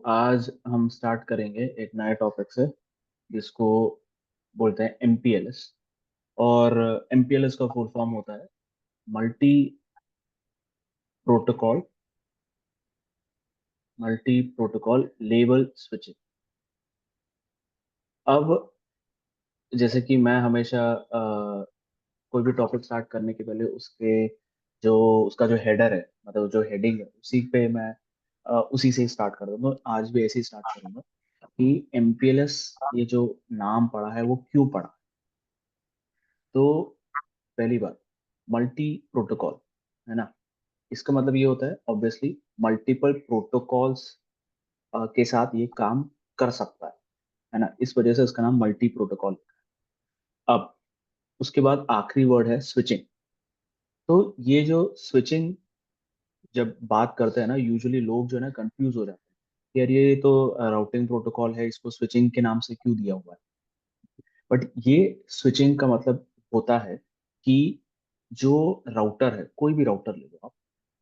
आज हम स्टार्ट करेंगे एक नए टॉपिक से जिसको बोलते हैं एमपीएलएस। और एमपीएलएस का फुल फॉर्म होता है मल्टी प्रोटोकॉल लेवल स्विचिंग। अब जैसे कि मैं हमेशा कोई भी टॉपिक स्टार्ट करने के पहले जो उसका जो हेडर है, मतलब जो हेडिंग है, उसी पे मैं उसी से स्टार्ट कर दूंगा। आज भी ऐसे ही स्टार्ट करूंगा कि एमपीएलएस ये जो नाम पड़ा है वो क्यों पड़ा। तो पहली बात, मल्टी प्रोटोकॉल है ना। इसका मतलब ये होता है ऑब्वियसली मल्टीपल प्रोटोकॉल्स के साथ ये काम कर सकता है ना। इस वजह से इसका नाम मल्टी प्रोटोकॉल। अब उसके बाद आखिरी वर्ड है स्विचिंग। तो ये जो स्विचिंग जब बात करते हैं ना, यूजुअली लोग जो है ना कंफ्यूज हो जाते हैं कि यार ये तो राउटिंग प्रोटोकॉल है, इसको स्विचिंग के नाम से क्यों दिया हुआ है। बट ये स्विचिंग का मतलब होता है कि जो राउटर है, कोई भी राउटर ले लो आप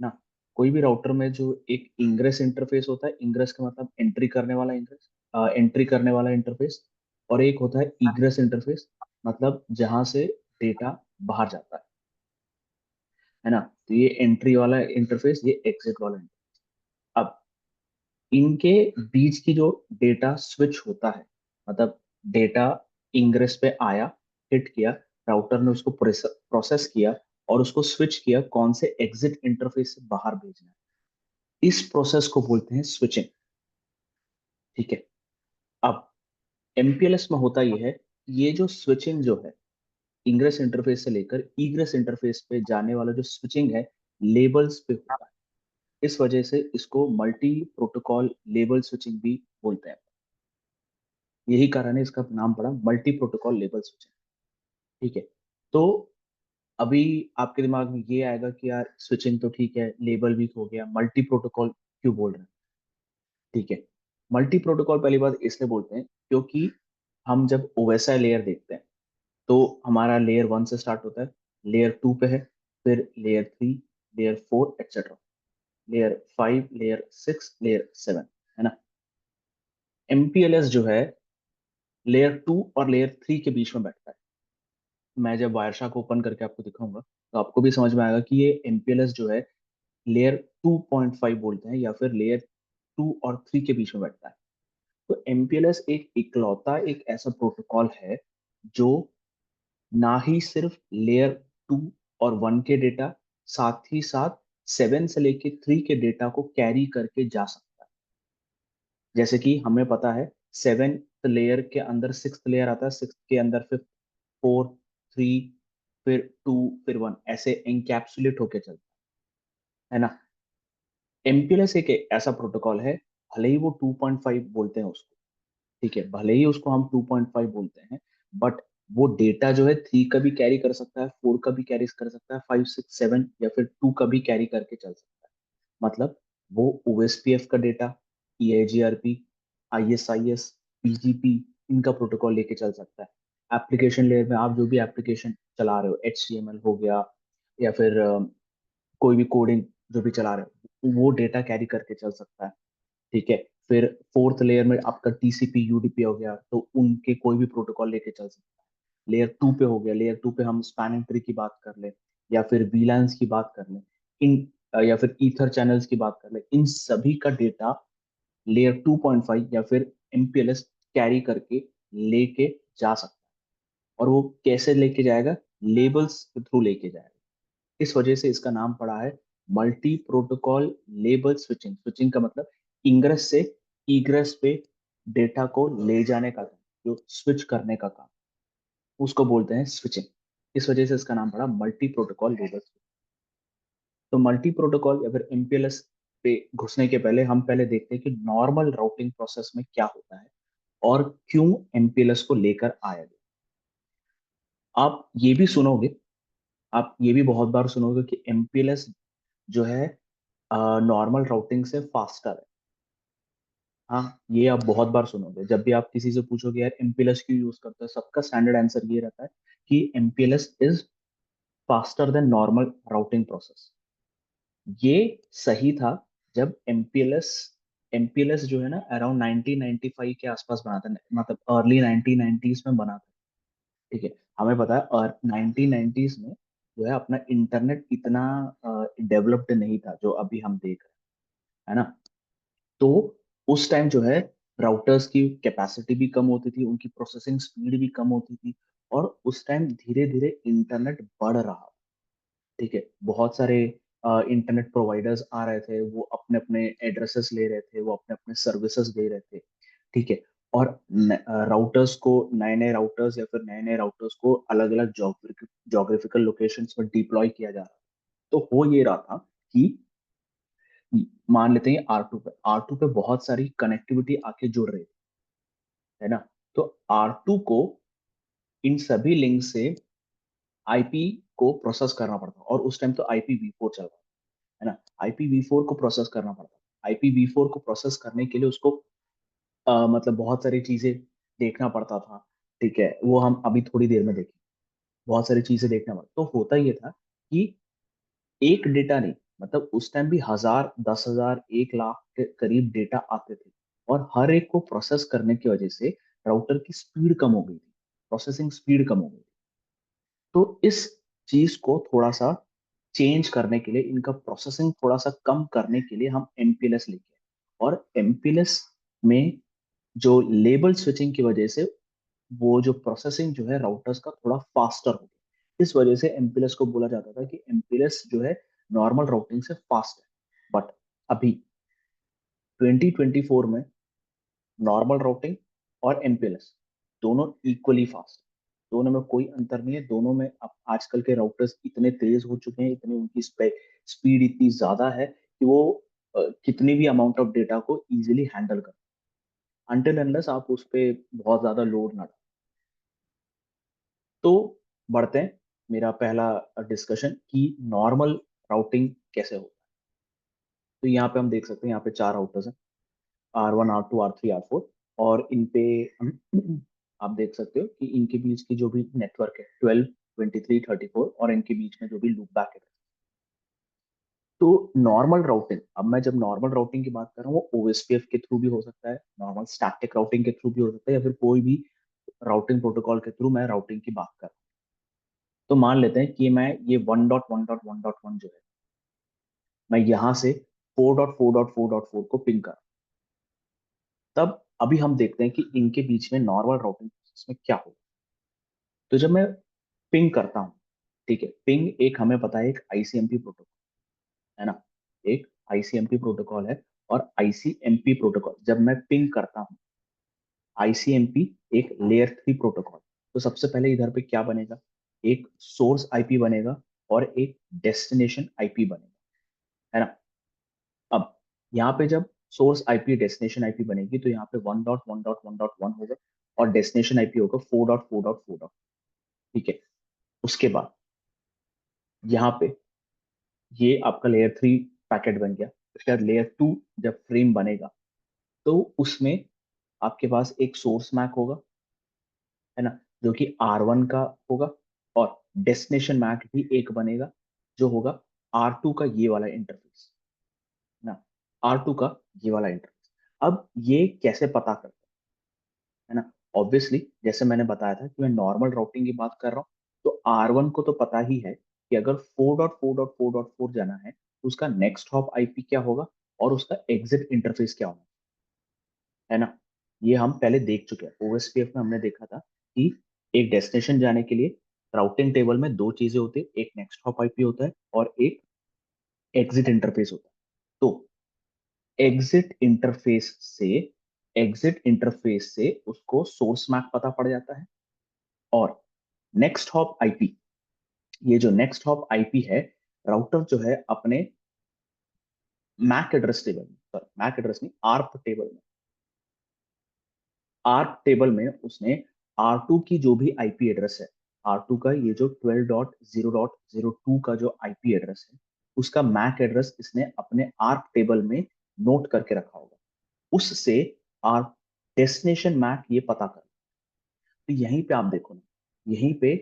ना, कोई भी राउटर में जो एक इंग्रेस इंटरफेस होता है, इंग्रेस का मतलब एंट्री करने वाला इंटरफेस, और एक होता है इग्रेस इंटरफेस, मतलब जहां से डेटा बाहर जाता है ना। तो ये एंट्री वाला इंटरफेस, ये एग्जिट वाला इंटरफेस। अब इनके बीच की जो डेटा स्विच होता है, मतलब डेटा इंग्रेस पे आया, हिट किया, राउटर ने उसको प्रोसेस किया और उसको स्विच किया कौन से एग्जिट इंटरफेस से बाहर भेजना है। इस प्रोसेस को बोलते हैं स्विचिंग। ठीक है। अब एमपीएलएस में होता यह है, ये जो स्विचिंग जो है, इंग्रेस इंटरफेस से लेकर इग्रेस इंटरफेस पे जाने वाला जो स्विचिंग है, लेबल्स पे होता है। इस वजह से इसको मल्टी प्रोटोकॉल लेबल स्विचिंग भी बोलते हैं। यही कारण है इसका नाम पड़ा मल्टी प्रोटोकॉल लेबल स्विचिंग। ठीक है। तो अभी आपके दिमाग में ये आएगा कि यार स्विचिंग तो ठीक है, लेबल भी हो गया, मल्टी प्रोटोकॉल क्यों बोल रहे हैं। ठीक है। मल्टी प्रोटोकॉल पहली बात इसलिए बोलते हैं क्योंकि हम जब ओएसआई लेयर देखते हैं तो हमारा लेयर 1 से स्टार्ट होता है, लेयर 2 पे है, फिर layer 3, layer 4 etcetera, layer 5, layer 6, layer 7, है ना। एमपीएलएस जो है लेयर 2 और लेयर 3 के बीच में बैठता है। मैं जब वायरशा को ओपन करके आपको दिखाऊंगा तो आपको भी समझ में आएगा कि ये एमपीएलएस जो है लेयर 2.5 बोलते हैं, या फिर लेयर 2 और 3 के बीच में बैठता है। तो एमपीएलएस एक इकलौता एक ऐसा प्रोटोकॉल है जो ना ही सिर्फ लेयर 2 और 1 के डेटा, साथ ही साथ 7 से लेके 3 के डेटा को कैरी करके जा सकता है। जैसे कि हमें पता है 7th लेयर के अंदर 6th लेयर आता है, 6th के अंदर 5th, 4, 3, फिर 2, फिर 1, ऐसे एनकैप्सुलेट होके चलता है ना। एमपीएलएस एक ऐसा प्रोटोकॉल है, भले ही वो 2.5 बोलते हैं उसको, ठीक है, भले ही उसको हम 2.5 बोलते हैं, बट वो डेटा जो है 3 का भी कैरी कर सकता है, 4 का भी कैरी कर सकता है, 5, 6, 7 या फिर 2 का भी कैरी करके चल सकता है। मतलब वो ओएसपीएफ का डेटा, ईआईजीआरपी, आईएसआईएस, पीजीपी, इनका प्रोटोकॉल लेके चल सकता है। एप्लीकेशन लेयर में आप जो भी एप्लीकेशन चला रहे हो, एचटीएमएल हो गया, या फिर कोई भी कोडिंग जो भी चला रहे हो, वो डेटा कैरी करके चल सकता है। ठीक है। फिर 4th लेयर में आपका टीसीपी यूडीपी हो गया, तो उनके कोई भी प्रोटोकॉल लेके चल सकता है। लेयर 2 पे हो गया, लेयर 2 पे हम स्पैनिंग ट्री की बात कर ले, या फिर वीलान्स की बात कर ले, इन या फिर ईथर चैनल्स की बात कर ले, इन सभी का डेटा लेयर 2.5 या फिर एमपीएलएस कैरी करके लेके जा सकता है। और वो कैसे लेके जाएगा? लेबल्स के थ्रू लेके जाएगा। इस वजह से इसका नाम पड़ा है multi protocol label switching. Switching का मतलब इंग्रेस से इग्रेस पे डेटा को ले जाने का काम, जो स्विच करने का काम, उसको बोलते हैं स्विचिंग। इस वजह से इसका नाम पड़ा मल्टी प्रोटोकॉल लेबल। तो मल्टी प्रोटोकॉल या फिर एमपीएलएस पे घुसने के पहले हम पहले देखते हैं कि नॉर्मल राउटिंग प्रोसेस में क्या होता है और क्यों एमपीएलएस को लेकर आया गया। आप ये भी सुनोगे, आप ये भी बहुत बार सुनोगे कि एमपीएलएस जो है नॉर्मल राउटिंग से फास्टर है। हाँ, ये आप बहुत बार सुनोगे। जब भी आप किसी से पूछोगे यार एमपीएलएस क्यों यूज करते हो, सबका स्टैंडर्ड आंसर ये रहता है कि MPLS is faster than normal routing process. ये सही था जब एमपीएलएस एमपीएलएस जो है ना अराउंड 1995 के आसपास बना था, मतलब अर्ली 1990s में बना था। ठीक है, हमें पता है और 1990s में जो है अपना इंटरनेट इतना डेवलप्ड नहीं था जो अभी हम देख रहे हैं, है ना। तो उस टाइम जो है राउटर्स की कैपेसिटी भी कम होती थी, उनकी प्रोसेसिंग स्पीड भी कम होती थी, और उस टाइम धीरे धीरे इंटरनेट बढ़ रहा। ठीक है, बहुत सारे इंटरनेट प्रोवाइडर्स आ रहे थे, वो अपने अपने एड्रेसेस ले रहे थे, वो अपने अपने सर्विसेज दे रहे थे। ठीक है, और राउटर्स को, नए नए राउटर्स या फिर नए नए राउटर्स को अलग अलग जोग्राफिकल लोकेशंस में डिप्लॉय किया जा रहा। तो हो ये रहा था कि मान लेते हैं आर टू पे बहुत सारी कनेक्टिविटी आके जुड़ रही है ना। तो आर टू को इन सभी लिंक से आईपी को प्रोसेस करना पड़ता, और उस टाइम तो IPv4 चल रहा है ना। IPv4 को प्रोसेस करना पड़ता। IPv4 को प्रोसेस करने के लिए उसको मतलब बहुत सारी चीजें देखना पड़ता था। ठीक है, वो हम अभी थोड़ी देर में देखें। बहुत सारी चीजें देखना पड़ता, तो होता ये था कि एक डेटा नहीं, मतलब उस टाइम भी 1000, 10,000, 1 लाख के करीब डेटा आते थे, और हर एक को प्रोसेस करने की वजह से राउटर की स्पीड कम हो गई थी, प्रोसेसिंग स्पीड कम हो गई। तो इस चीज को थोड़ा सा चेंज करने के लिए, इनका प्रोसेसिंग थोड़ा सा कम करने के लिए हम एमपीएलएस लेके आए। और एमपीएलएस में जो लेबल स्विचिंग की वजह से वो जो प्रोसेसिंग जो है राउटर्स का थोड़ा फास्टर हो गया, इस वजह से एमपीएलएस को बोला जाता था कि एमपीएलएस जो है नॉर्मल राउटिंग से फास्ट है। बट अभी 2024 में नॉर्मल राउटिंग और एमपीएलएस दोनों इक्वली फास्ट, दोनों में कोई अंतर नहीं है। दोनों में अब आजकल के राउटर्स इतने तेज हो चुके हैं, इतनी उनकी स्पीड इतनी ज्यादा है कि वो कितनी भी अमाउंट ऑफ डेटा को इजीली हैंडल कर, अनटिल अनलेस आप उस पे बहुत ज्यादा लोड ना डालें। तो बढ़ते हैं मेरा पहला डिस्कशन कि नॉर्मल राउटिंग कैसे हो। तो यहाँ पे हम देख सकते हैं, यहाँ पे 4 राउटर्स हैं, R1, R2, R3, R4। और इन पे आप देख सकते हो कि इनके बीच की जो भी नेटवर्क है 12, 23, 34, और इनके बीच में जो भी लूप बैक है। तो नॉर्मल राउटिंग, अब मैं जब नॉर्मल राउटिंग की बात कर रहा हूँ वो ओएसपीएफ के थ्रू भी हो सकता है, नॉर्मल स्टैटिक राउटिंग के थ्रू भी हो सकता है, या फिर कोई भी राउटिंग प्रोटोकॉल के थ्रू मैं राउटिंग की बात कर रहा हूँ। तो मान लेते हैं कि मैं ये 1.1.1.1 जो है, मैं यहाँ से 4.4.4.4 को पिंग कर, तब अभी हम देखते हैं कि इनके बीच में नॉर्मल राउटिंग प्रोसेस में क्या होगा। तो जब मैं पिंग करता हूँ, ठीक है, पिंग एक हमें पता है एक आईसीएमपी प्रोटोकॉल है ना, एक आईसीएमपी प्रोटोकॉल है। और आईसीएमपी प्रोटोकॉल जब मैं पिंग करता हूँ, आईसीएमपी एक लेयर 3 प्रोटोकॉल, तो सबसे पहले इधर पे क्या बनेगा, एक सोर्स आईपी बनेगा और एक डेस्टिनेशन आईपी बनेगा, है ना। अब यहाँ पे जब सोर्स आईपी डेस्टिनेशन आईपी बनेगी तो यहाँ पे 1.1.1.1 होगा, और डेस्टिनेशन आईपी होगा 4.4.4। ठीक है, उसके बाद यहाँ पे ये आपका लेयर 3 पैकेट बन गया। उसके बाद लेयर 2 जब फ्रेम बनेगा तो उसमें आपके पास एक सोर्स मैक होगा, है ना, जो कि R1 का होगा। और डेस्टिनेशन मैक भी एक बनेगा, जो होगा R2 का ये वाला इंटरफेस ना, R2 का ये वाला इंटरफेस। अब ये कैसे पता करते हैं, है ना। ऑब्वियसली जैसे मैंने बताया था कि मैं नॉर्मल राउटिंग की बात कर रहा हूँ, तो R1 को तो पता ही है कि अगर 4.4.4.4 जाना है तो उसका नेक्स्ट हॉप आईपी क्या होगा और उसका एग्जिट इंटरफेस क्या होगा, है ना। ये हम पहले देख चुके हैं, ओएसपीएफ में हमने देखा था कि एक डेस्टिनेशन जाने के लिए राउटिंग टेबल में दो चीजें होती है, एक नेक्स्ट हॉप आईपी होता है और एक एग्जिट इंटरफेस होता है। तो एग्जिट इंटरफेस से एग्जिट इंटरफेस से उसको सोर्स मैक पता पड़ जाता है। और नेक्स्ट हॉप आईपी, ये जो नेक्स्ट हॉप आईपी है, राउटर जो है अपने मैक एड्रेस टेबल में, सॉरी मैक एड्रेस नहीं, आर्प टेबल में उसने R2 की जो भी आईपी एड्रेस है, R2 का ये जो 12.0.02 का जो आईपी एड्रेस है, उसका मैक एड्रेस इसने अपने आर्प टेबल में नोट करके रखा होगा। उससे आर्प डेस्टिनेशन मैक ये पता कर। तो यहीं पे आप देखो ना, यहीं पे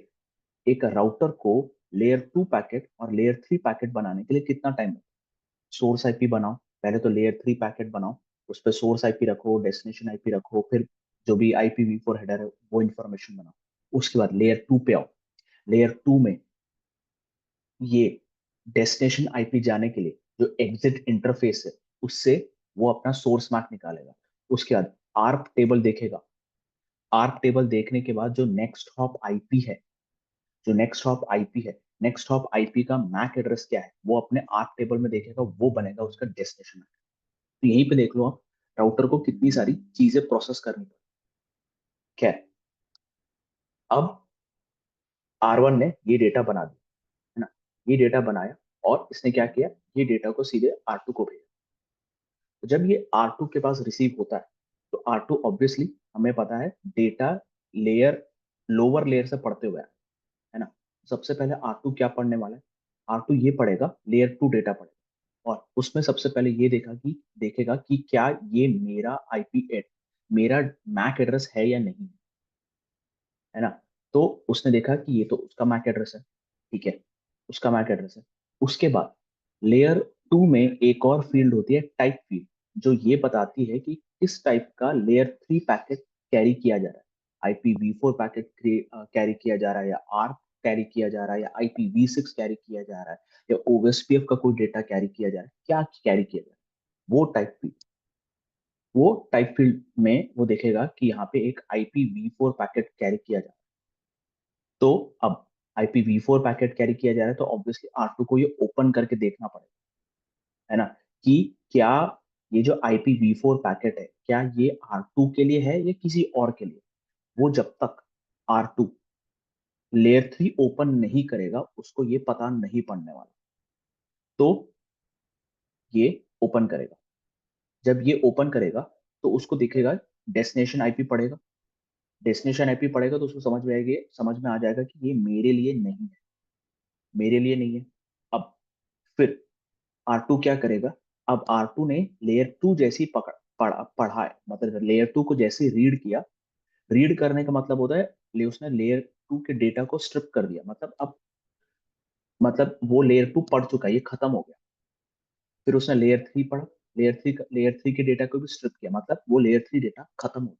एक राउटर को लेयर 2 पैकेट और लेयर 3 पैकेट बनाने के लिए कितना टाइम लगता है। सोर्स आईपी बनाओ, पहले तो लेयर 3 पैकेट बनाओ, उस पर सोर्स आईपी रखो, डेस्टिनेशन आईपी रखो, फिर जो भी IPv4 हेडर है वो इंफॉर्मेशन बनाओ। उसके बाद लेयर 2 पे आओ। लेयर 2 में ये डेस्टिनेशन आईपी जाने के लिए जो एग्जिट इंटरफेस है उससे वो अपना सोर्स मैक निकालेगा। उसके बाद आर्प टेबल देखेगा। आर्प टेबल देखने के बाद जो नेक्स्ट हॉप आईपी है, जो नेक्स्ट हॉप आईपी है, नेक्स्ट हॉप आईपी का मैक एड्रेस क्या है वो अपने आर्प टेबल में देखेगा, वो बनेगा उसका डेस्टिनेशन। तो यहीं पे देख लो आप, राउटर को कितनी सारी चीजें प्रोसेस करनी पड़ती है। अब R1 ने ये डेटा बना दिया, है ना, ये डेटा बनाया, और इसने क्या किया, ये डेटा को सीधे R2 को भेजा। तो जब ये R2 के पास रिसीव होता है, तो R2 ऑब्वियसली हमें पता है डेटा लेयर, लोअर लेयर से पढ़ते हुए है ना। सबसे पहले R2 क्या पढ़ने वाला है, R2 ये पढ़ेगा लेयर 2 डेटा पढ़ेगा, और उसमें सबसे पहले ये देखेगा कि क्या ये मेरा IP8, मेरा मैक एड्रेस है या नहीं, है ना। तो उसने देखा कि ये तो उसका मैक एड्रेस है, ठीक है, उसका मैक एड्रेस है। उसके बाद लेयर 2 में एक और फील्ड होती है टाइप फील्ड, जो ये बताती है कि किस टाइप का लेयर 3 पैकेट कैरी किया जा रहा है। IPv4 पैकेट कैरी किया जा रहा है, या आर्प कैरी किया जा रहा है, या IPv6 कैरी किया जा रहा है, या OSPF का कोई डेटा कैरी किया जा रहा है, क्या कैरी किया जा रहा है, वो टाइप फील्ड में वो देखेगा कि यहाँ पे एक IPv4 पैकेट कैरी किया जा रहा है। तो अब IPv4 पैकेट कैरी किया जा रहा है, तो ऑब्वियसली R2 को ये ओपन करके देखना पड़ेगा, है ना, कि क्या ये जो IPv4 पैकेट है क्या ये R2 के लिए है या किसी और के लिए। वो जब तक R2 लेयर 3 ओपन नहीं करेगा उसको ये पता नहीं पड़ने वाला। तो ये ओपन करेगा। जब ये ओपन करेगा तो उसको दिखेगा, डेस्टिनेशन आईपी पढ़ेगा। डेस्टिनेशन आईपी पढ़ेगा तो उसको समझ में आ जाएगा कि ये मेरे लिए नहीं है, मेरे लिए नहीं है। अब फिर R2 क्या करेगा, अब R2 ने लेयर 2 जैसी पढ़ा है, मतलब लेयर 2 को जैसे रीड किया। रीड करने का मतलब होता है ले उसने लेयर 2 के डेटा को स्ट्रिप कर दिया, मतलब अब, मतलब वो लेयर 2 पढ़ चुका है, ये खत्म हो गया। फिर उसने लेयर 3 पढ़ा, लेयर 3 के डेटा को भी स्ट्रिप किया, मतलब वो लेयर 3 डेटा खत्म हो गया।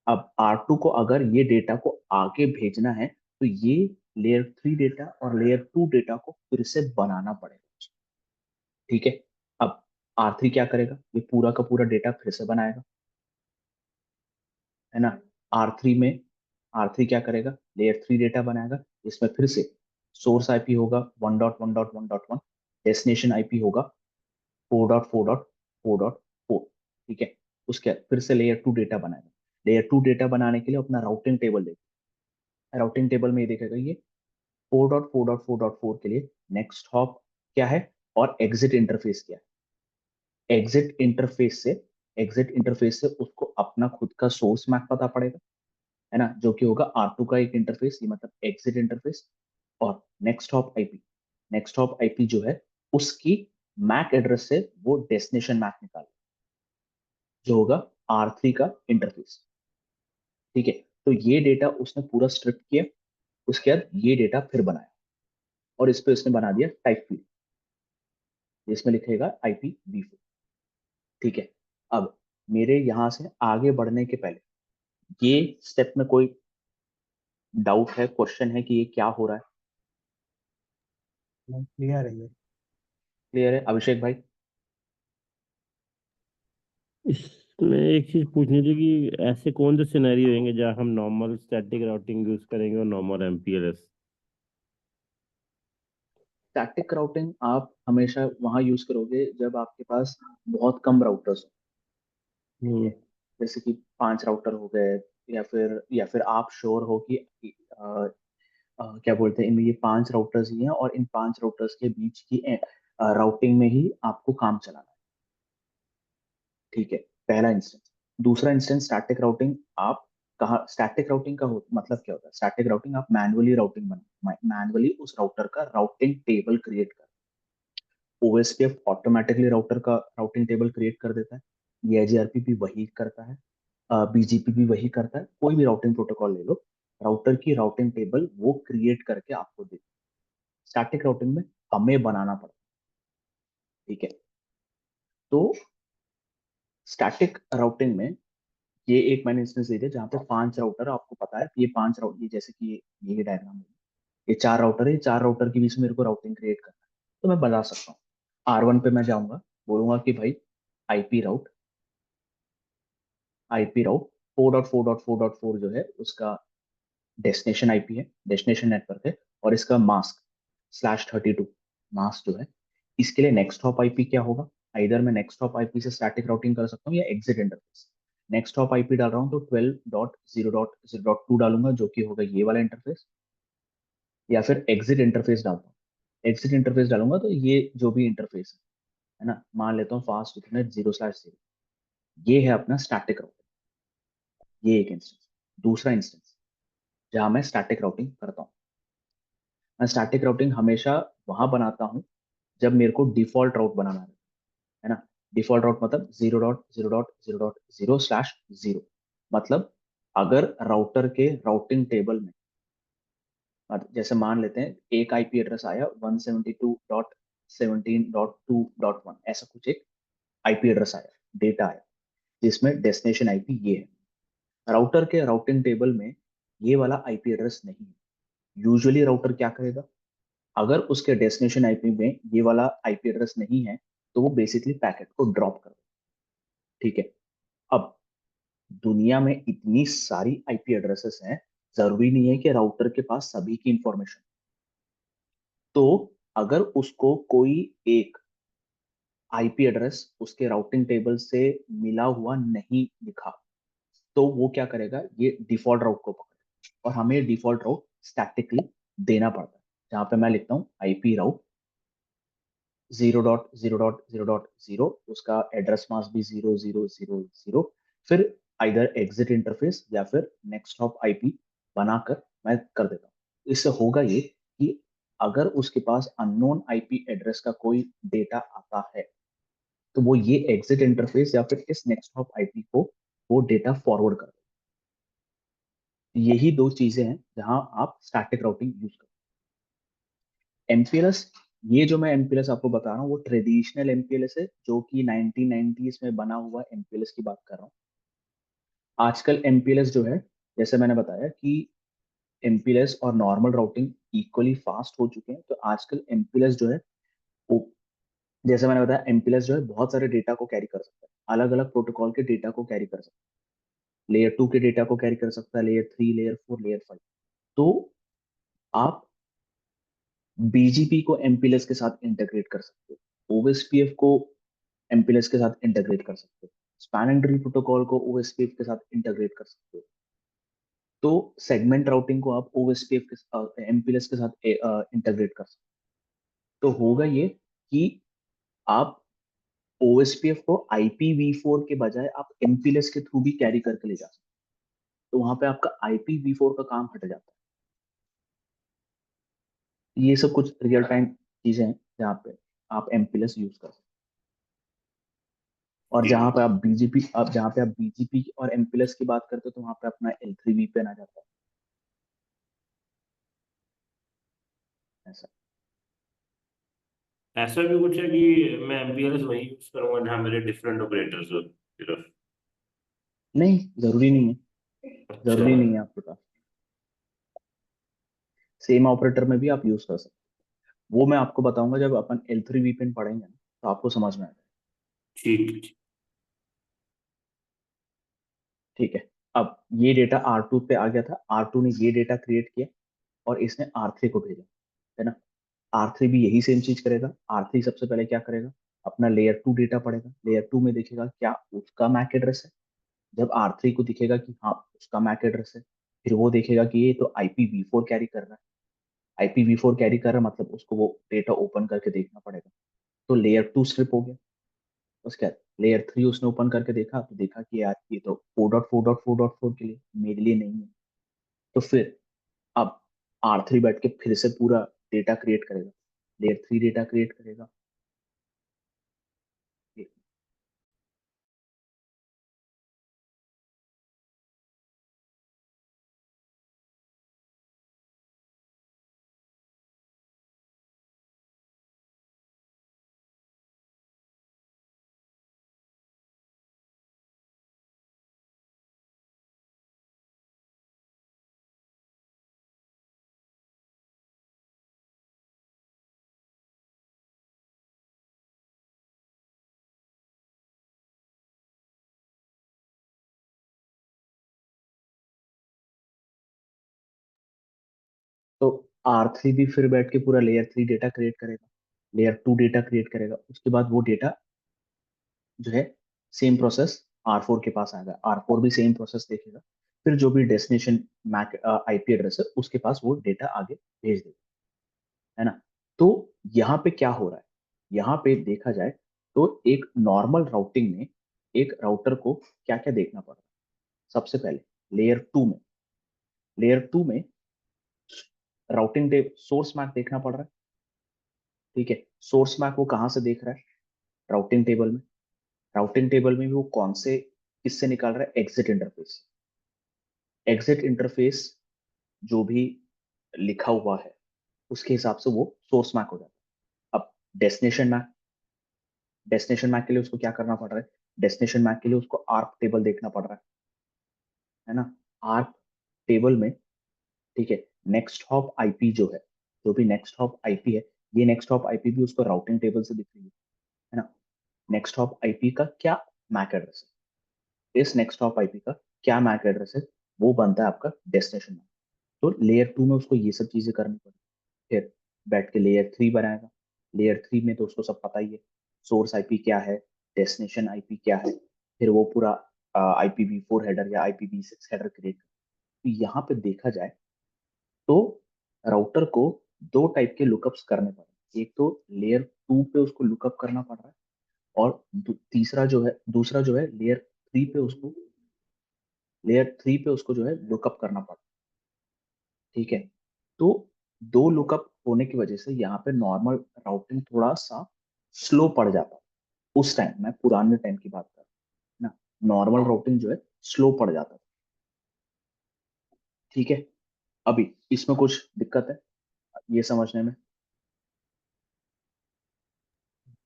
अब R2 को अगर ये डेटा को आगे भेजना है तो ये लेयर 3 डेटा और लेयर 2 डेटा को फिर से बनाना पड़ेगा, ठीक है। अब R3 क्या करेगा, ये पूरा का पूरा डेटा फिर से बनाएगा, है ना। R3 में R3 क्या करेगा, लेयर 3 डेटा बनाएगा, इसमें फिर से सोर्स आईपी होगा 1.1.1.1, डेस्टिनेशन आईपी होगा 4.4.4.4, ठीक है। उसके बाद फिर से लेयर 2 डेटा बनाएगा। लेयर 2 डेटा बनाने के लिए अपना राउटिंग टेबल देखेगा। राउटिंग टेबल में ये देखेगा ये 4.4.4.4 के लिए नेक्स्ट हॉप क्या है और एग्जिट इंटरफेस क्या है। एग्जिट इंटरफेस से उसको अपना खुद का सोर्स मैक पता पड़ेगा, है ना, जो कि होगा R2 का एक इंटरफेस, ये मतलब एग्जिट इंटरफेस। और नेक्स्ट हॉप आईपी जो है उसकी मैक एड्रेस से वो डेस्टिनेशन मैक निकाले, जो होगा R3 का इंटरफेस, ठीक है। तो ये डेटा उसने पूरा स्ट्रिप किया। उसके बाद ये डेटा फिर बनाया, और इस पे उसने बना दिया टाइप फील्ड, जिसमें लिखेगा IPv4, ठीक है। अब मेरे यहां से आगे बढ़ने के पहले ये स्टेप में कोई डाउट है, क्वेश्चन है कि ये क्या हो रहा है। क्लियर है ये। क्लियर है अभिषेक भाई। इसमें एक चीज पूछनी थी कि ऐसे कौन से सिनेरियो होंगे जहाँ हम नॉर्मल स्टैटिक राउटिंग यूज करेंगे और नॉर्मल एमपीएलएस। स्टैटिक राउटिंग आप हमेशा वहां यूज करोगे जब आपके पास बहुत कम राउटर्स हो, ठीक है। हम्म। जैसे कि 5 राउटर हो गए, या फिर आप श्योर हो कि क्या बोलते हैं, इनमें ये 5 राउटर्स ही हैं और इन 5 राउटर्स के बीच की राउटिंग में ही आपको काम चलाना है, ठीक है। पहला इंस्टेंस। दूसरा इंस्टेंस स्टैटिक राउटिंग, आप कहा स्टैटिक राउटिंग का मतलब क्या होता है। स्टैटिक राउटिंग आप मैनुअली उस राउटर का राउटिंग टेबल क्रिएट कर। OSPF ऑटोमेटिकली राउटर का राउटिंग टेबल क्रिएट कर देता है, ये AGRP भी वही करता है, BGP भी वही करता है, कोई भी राउटिंग प्रोटोकॉल ले लो, राउटर की राउटिंग टेबल वो क्रिएट करके आपको दे। स्टैटिक राउटिंग में हमें बनाना पड़ता है, ठीक है। तो स्टैटिक राउटिंग में ये एक मैंने इंस्टेंस दे दिया जहाँ पे 5 राउटर, आपको पता है कि ये 5 राउटर, ये जैसे कि ये डायग्राम है, ये 4 राउटर है, ये 4 राउटर के बीच में मेरे को राउटिंग क्रिएट करना है, तो मैं बता सकता हूँ। R1 पे मैं जाऊंगा, बोलूंगा कि भाई आईपी राउट, आईपी राउट 4.4.4.4 जो है उसका डेस्टिनेशन आईपी है, डेस्टिनेशन नेटवर्क है, और इसका मास्क /32 मास्क जो है, इसके लिए नेक्स्ट हॉप आईपी क्या होगा? इधर मैं नेक्स्ट हॉप आईपी से स्टैटिक राउटिंग कर सकता हूँ या exit interface. Next hop IP डाल रहा हूँ तो 12.0.0.2 डालूंगा जो कि होगा ये वाला इंटरफेस, या फिर एग्जिट इंटरफेस डालता हूँ। एग्जिट इंटरफेस डालूंगा तो ये जो भी इंटरफेस है ना, मान लेता हूँ फास्ट इथरनेट 0/0, ये है अपना स्टैटिक राउटिंग। ये एक इंस्टेंस। दूसरा इंस्टेंस जहां मैं स्टैटिक राउटिंग करता हूँ, मैं स्टैटिक राउटिंग हमेशा वहां बनाता हूँ जब मेरे को डिफॉल्ट राउट बनाना है ना। डिफॉल्ट राउट मतलब 0.0.0.0/0, मतलब अगर राउटर के राउटिंग टेबल में, जैसे मान लेते हैं एक आईपी एड्रेस आया 172.17.2.1, ऐसा कुछ एक आईपी एड्रेस आया, डेटा आया, जिसमें डेस्टिनेशन आईपी ये है। राउटर के राउटिंग टेबल में ये वाला आईपी एड्रेस नहीं है। यूजुअली राउटर क्या करेगा, अगर उसके डेस्टिनेशन आईपी में ये वाला आईपी एड्रेस नहीं है, तो वो बेसिकली पैकेट को ड्रॉप कर देगा। ठीक है। अब दुनिया में इतनी सारी आईपी एड्रेसेस हैं, जरूरी नहीं है कि राउटर के पास सभी की इंफॉर्मेशन। तो अगर उसको कोई एक आईपी एड्रेस उसके राउटिंग टेबल से मिला हुआ नहीं दिखा, तो वो क्या करेगा, ये डिफॉल्ट राउट को पकड़ेगा, और हमें डिफॉल्ट राउट स्टैटिकली देना पड़ता है, जहां पे मैं लिखता हूँ आईपी राउट 0.0.0.0, उसका एड्रेस मास्क भी 0.0.0.0, फिर इधर एग्जिट इंटरफेस या फिर नेक्स्ट हॉप आईपी बनाकर मैं कर देता हूँ। इससे होगा ये कि अगर उसके पास अननोन आईपी एड्रेस का कोई डेटा आता है, तो वो ये एग्जिट इंटरफेस या फिर इस नेक्स्ट हॉप आईपी को वो डेटा फॉरवर्ड कर देगा। यही दो चीजें हैं जहां आप स्टैटिक राउटिंग यूज करते हैं। एमपीएलएस, ये जो मैं एमपीएलएस आपको बता रहा हूँ वो ट्रेडिशनल एमपीएलएस है, जो कि 1990s में बना हुआ एमपीएलएस की बात कर रहा हूँ। आजकल एमपीएलएस जो है, जैसे मैंने बताया कि एमपीएलएस और नॉर्मल राउटिंग इक्वली फास्ट हो चुके हैं, तो आजकल एमपीएलएस जो है वो, जैसे मैंने बताया, एमपीएलएस जो है बहुत सारे डेटा को कैरी कर सकता है, अलग अलग प्रोटोकॉल के डेटा को कैरी कर सकता है। लेयर 2 के डेटा को कैरी कर सकता है, लेयर 3, लेयर 4, लेयर 5। तो आप बीजीपी को एमपीएलएस के साथ इंटीग्रेट कर सकते हो, ओएसपीएफ को एमपीएलएस के साथ इंटीग्रेट कर सकते हो, स्पैन एंड ड्रिल प्रोटोकॉल को ओएसपीएफ के साथ इंटीग्रेट कर सकते हो। तो सेगमेंट राउटिंग को आप ओएसपीएफ के एमपीएलएस के साथ इंटीग्रेट कर सकते हो। तो होगा ये कि आप ओएसपीएफ को आईपीवी4 के बजाय आप एमपीएलएस के थ्रू भी कैरी करके ले जा सकते हो, तो वहां पे आपका आईपीवी4 का काम हट जाता है। ये सब कुछ रियल टाइम चीजें हैं जहाँ पे आप एमपीएलएस यूज कर सकते हैं। और जहां ठीक। पे आप बीजीपी, अब जहां पे आप बीजीपी और एमपीएलएस की बात करते हो, तो वहां पे अपना L3 VPN आ जाता है ऐसा। ऐसा भी कुछ है कि मैं एमपीएलएस वही यूज करूंगा जहाँ मेरे डिफरेंट ऑपरेटर्स हो सिर्फ? नहीं, जरूरी नहीं है। अच्छा। जरूरी नहीं है आपके पास, सेम ऑपरेटर में भी आप यूज कर सकते हो। वो मैं आपको बताऊंगा जब अपन L3 VPN पढ़ेंगे ना, तो आपको समझ में आएगा। ठीक। ठीक है। अब ये डेटा R2 पे आ गया था, R2 ने ये डेटा क्रिएट किया और इसने R3 को भेजा, है ना। R3 भी यही सेम चीज करेगा। R3 सबसे पहले क्या करेगा, अपना लेयर 2 डेटा पढ़ेगा, लेयर 2 में देखेगा क्या उसका मैक एड्रेस है। जब R3 को दिखेगा कि हाँ उसका मैक एड्रेस है, फिर वो देखेगा कि ये तो IPv4 कैरी कर रहा है। IPv4 कैरी कर रहा है मतलब उसको वो डेटा ओपन करके देखना पड़ेगा। तो लेयर 2 स्ट्रिप हो गया। उसके बाद लेयर 3 उसने ओपन करके देखा, तो देखा कि यार ये तो 4.4.4.4 के लिए, मेरे लिए नहीं है। तो फिर अब R3 बैठ के फिर से पूरा डेटा क्रिएट करेगा, लेयर 3 डेटा क्रिएट करेगा। तो R3 भी फिर बैठ के पूरा लेयर 3 डेटा क्रिएट करेगा, लेयर 2 डेटा क्रिएट करेगा, उसके बाद वो डेटा जो है सेम प्रोसेस R4 के पास आएगा, R4 भी सेम प्रोसेस देखेगा, फिर जो भी डेस्टिनेशन मैक आईपी एड्रेस है उसके पास वो डेटा आगे भेज देगा, है ना। तो यहाँ पे क्या हो रहा है, यहाँ पे देखा जाए तो एक नॉर्मल राउटिंग में एक राउटर को क्या क्या देखना पड़ रहा है। सबसे पहले लेयर 2 में राउटिंग डे सोर्स मैक देखना पड़ रहा है। ठीक है, सोर्स मैक वो कहाँ से देख रहा है, राउटिंग टेबल में। राउटिंग टेबल में भी वो कौन से किससे निकाल रहा है, एग्जिट इंटरफेस। एग्जिट इंटरफेस जो भी लिखा हुआ है उसके हिसाब से वो सोर्स मैक हो जाता है। अब डेस्टिनेशन मैक के लिए उसको क्या करना पड़ रहा है, डेस्टिनेशन मैक के लिए उसको आर्क टेबल देखना पड़ रहा है ना। आर्क टेबल में, ठीक है, नेक्स्ट हॉप आईपी जो है, जो भी नेक्स्ट हॉप आईपी है, ये नेक्स्ट हॉप आईपी भी उसको राउटिंग टेबल से दिख रही है ना। नेक्स्ट हॉप आईपी का क्या मैक एड्रेस है, इस नेक्स्ट हॉप आईपी का क्या मैक एड्रेस है, वो बनता है आपका डेस्टिनेशन मैक। तो लेयर 2 में उसको ये सब चीजें करनी पड़ी, फिर बैठ के लेयर 3 बनाएगा। लेयर 3 में तो उसको सब पता ही है, सोर्स आईपी क्या है, डेस्टिनेशन आईपी क्या है, फिर वो पूरा IPv4 हेडर या IPv6 हेडर क्रिएट। तो यहाँ पे देखा जाए तो राउटर को दो टाइप के लुकअप्स करने पड़े, एक तो लेयर 2 पे उसको लुकअप करना पड़ रहा है, और दूसरा जो है लेयर 3 पे उसको जो है लुकअप करना पड़ रहा है। ठीक है, तो दो लुकअप होने की वजह से यहाँ पे नॉर्मल राउटिंग थोड़ा सा स्लो पड़ जाता है। उस टाइम, मैं पुराने टाइम की बात कर रहा हूँ ना, नॉर्मल राउटिंग जो है स्लो पड़ जाता था। ठीक है, अभी इसमें कुछ दिक्कत है ये समझने में?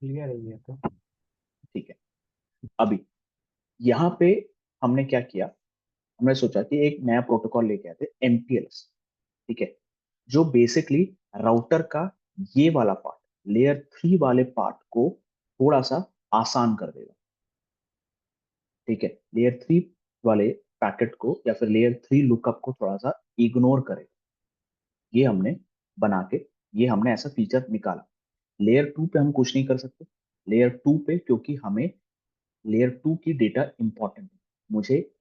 क्लियर है ये तो। ठीक है, अभी यहाँ पे हमने क्या किया, हमने सोचा कि एक नया प्रोटोकॉल लेके आए थे, MPLS। ठीक है, जो बेसिकली राउटर का ये वाला पार्ट, लेयर 3 वाले पार्ट को थोड़ा सा आसान कर देगा। ठीक है, लेयर 3 वाले पैकेट को या फिर लेयर 3 लुकअप को थोड़ा सा इग्नोर करेगा, ये हमने बना के, ये हमने ऐसा फीचर निकाला। लेयर 2 पे हम कुछ नहीं कर सकते, लेयर 2 पे, क्योंकि हमें लेयर 2 की डेटा इंपॉर्टेंट है। मुझे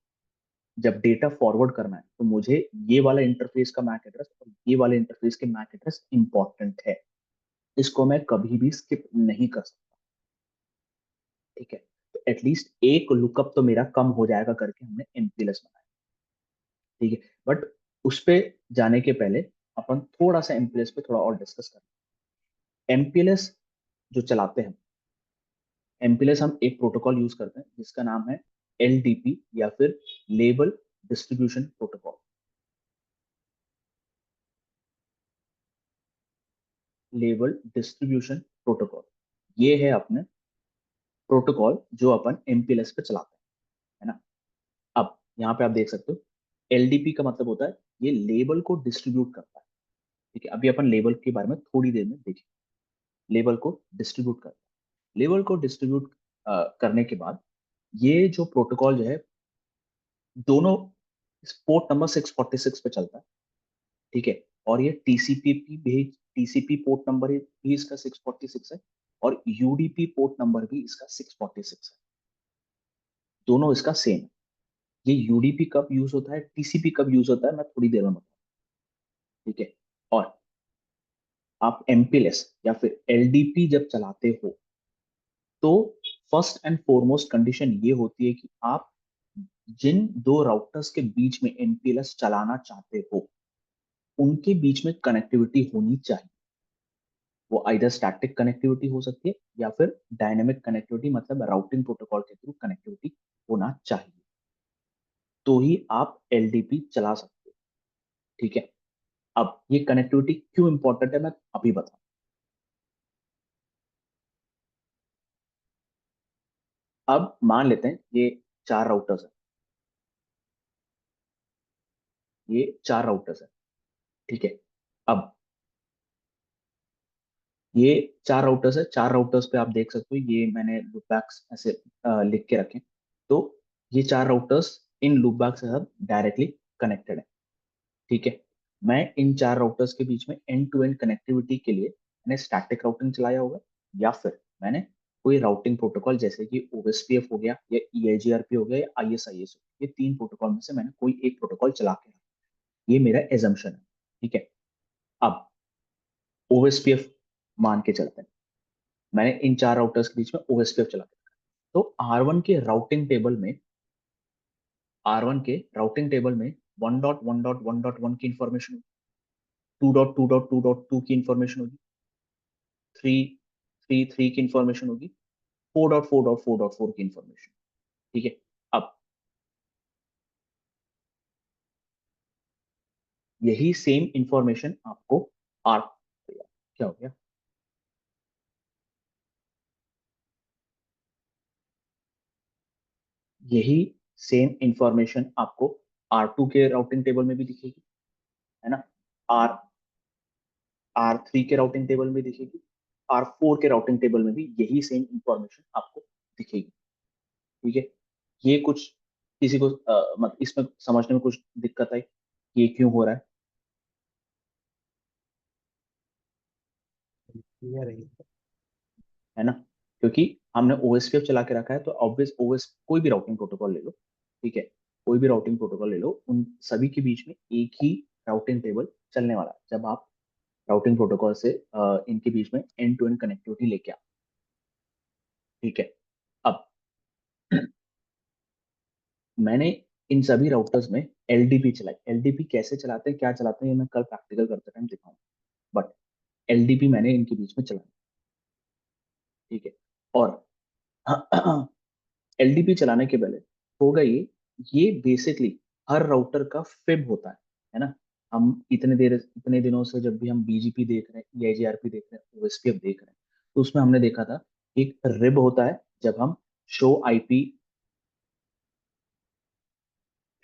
जब डेटा फॉरवर्ड करना है तो मुझे ये वाला इंटरफेस का मैक एड्रेस और ये वाले इंटरफेस के मैक एड्रेस इंपॉर्टेंट है, इसको मैं कभी भी स्किप नहीं कर सकता। ठीक है, तो एटलीस्ट एक लुकअप तो मेरा कम हो जाएगा करके हमने MPLS बनाया। ठीक है, बट उस पे जाने के पहले अपन थोड़ा सा MPLS पे थोड़ा और डिस्कस करें। MPLS जो चलाते हैं, MPLS हम एक प्रोटोकॉल यूज करते हैं जिसका नाम है LDP या फिर label distribution protocol. Label distribution protocol, ये है अपने प्रोटोकॉल जो अपन MPLS पे चलाते हैं, है ना। अब यहाँ पे आप देख सकते हो, LDP का मतलब होता है ये लेबल को डिस्ट्रीब्यूट करता है। ठीक है, अभी अपन लेबल के बारे में थोड़ी देर में देखेंगे। लेबल को डिस्ट्रीब्यूट करता है, लेबल को डिस्ट्रीब्यूट करने के बाद ये जो प्रोटोकॉल जो है, दोनों पोर्ट नंबर 646 पे चलता है। ठीक है, और ये TCP पोर्ट नंबर भी इसका 646 है, और UDP पोर्ट नंबर भी इसका 646 है, दोनों इसका सेम है। ये UDP कब यूज होता है, TCP कब यूज होता है, मैं थोड़ी देर में बताऊँ। ठीक है, और आप MPLS या फिर LDP जब चलाते हो तो फर्स्ट एंड फॉरमोस्ट कंडीशन ये होती है कि आप जिन दो राउटर्स के बीच में MPLS चलाना चाहते हो उनके बीच में कनेक्टिविटी होनी चाहिए। वो आइदर स्टैटिक कनेक्टिविटी हो सकती है या फिर डायनेमिक कनेक्टिविटी, मतलब राउटिंग प्रोटोकॉल के थ्रू कनेक्टिविटी होना चाहिए, तो ही आप LDP चला सकते हो। ठीक है, अब ये कनेक्टिविटी क्यों इंपॉर्टेंट है मैं अभी बताऊं। अब मान लेते हैं ये चार राउटर्स है, ये चार राउटर्स है। ठीक है, अब ये चार राउटर्स है, चार राउटर्स पे आप देख सकते हो ये मैंने लूपबैक्स ऐसे लिख के रखे। तो ये चार राउटर्स इन लूपबैक से सब डायरेक्टली कनेक्टेड है। ठीक है, मैं इन चार राउटर्स के बीच में एंड टू एंड कनेक्टिविटी के लिए मैंने स्टैटिक राउटिंग चलाया होगा, या फिर मैंने कोई राउटिंग प्रोटोकॉल जैसे कि ओएसपीएफ हो गया या ईआईजीआरपी हो गया या आईएसआईएस हो गया, ये तीन प्रोटोकॉल में से मैंने कोई एक प्रोटोकॉल चला के रखा। ये मेरा एजम्पशन है। ठीक है। अब ओएसपीएफ मान के चलते हैं, मैंने इन चार राउटर्स के बीच में ओएसपीएफ चला के रखा। तो आर वन के राउटिंग टेबल में 1.1.1.1 की इंफॉर्मेशन, 2.2.2.2 की इंफॉर्मेशन होगी, 3.3.3 की इंफॉर्मेशन होगी, 4.4.4.4 की इंफॉर्मेशन। ठीक है। अब यही सेम इंफॉर्मेशन आपको आर क्या हो गया, यही सेम इंफॉर्मेशन आपको R2 के राउटिंग टेबल में भी दिखेगी, है ना। आर R3 के राउटिंग टेबल में दिखेगी, R4 के राउटिंग टेबल में भी यही सेम इंफॉर्मेशन आपको दिखेगी। ठीक है। ये कुछ किसी को मतलब इसमें समझने में कुछ दिक्कत आई, ये क्यों हो रहा है? क्लियर है। है ना। क्योंकि हमने ओएसपीएफ चला के रखा है, तो ऑब्वियस ओएस कोई भी राउटिंग प्रोटोकॉल ले लो, ठीक है, कोई भी राउटिंग प्रोटोकॉल ले लो, उन सभी के बीच में एक ही राउटिंग टेबल चलने वाला है जब आप राउटिंग प्रोटोकॉल से इनके बीच में एंड टू एंड कनेक्टिविटी लेके आओ। ठीक है। अब मैंने इन सभी राउटर्स में एलडीपी चलाई। एलडीपी कैसे चलाते हैं, क्या चलाते हैं, ये मैं कल प्रैक्टिकल करते टाइम दिखाऊंगा, बट एलडीपी मैंने इनके बीच में चलाई। ठीक है। और एलडीपी चलाने के पहले होगा ये बेसिकली हर राउटर का फिब होता है ना। हम इतने दिनों से जब भी हम बीजीपी देख रहे हैं, ईआईजीआरपी देख रहे हैं, ओएसपीएफ देख रहे हैं, तो उसमें हमने देखा था एक रिब होता है। जब हम show IP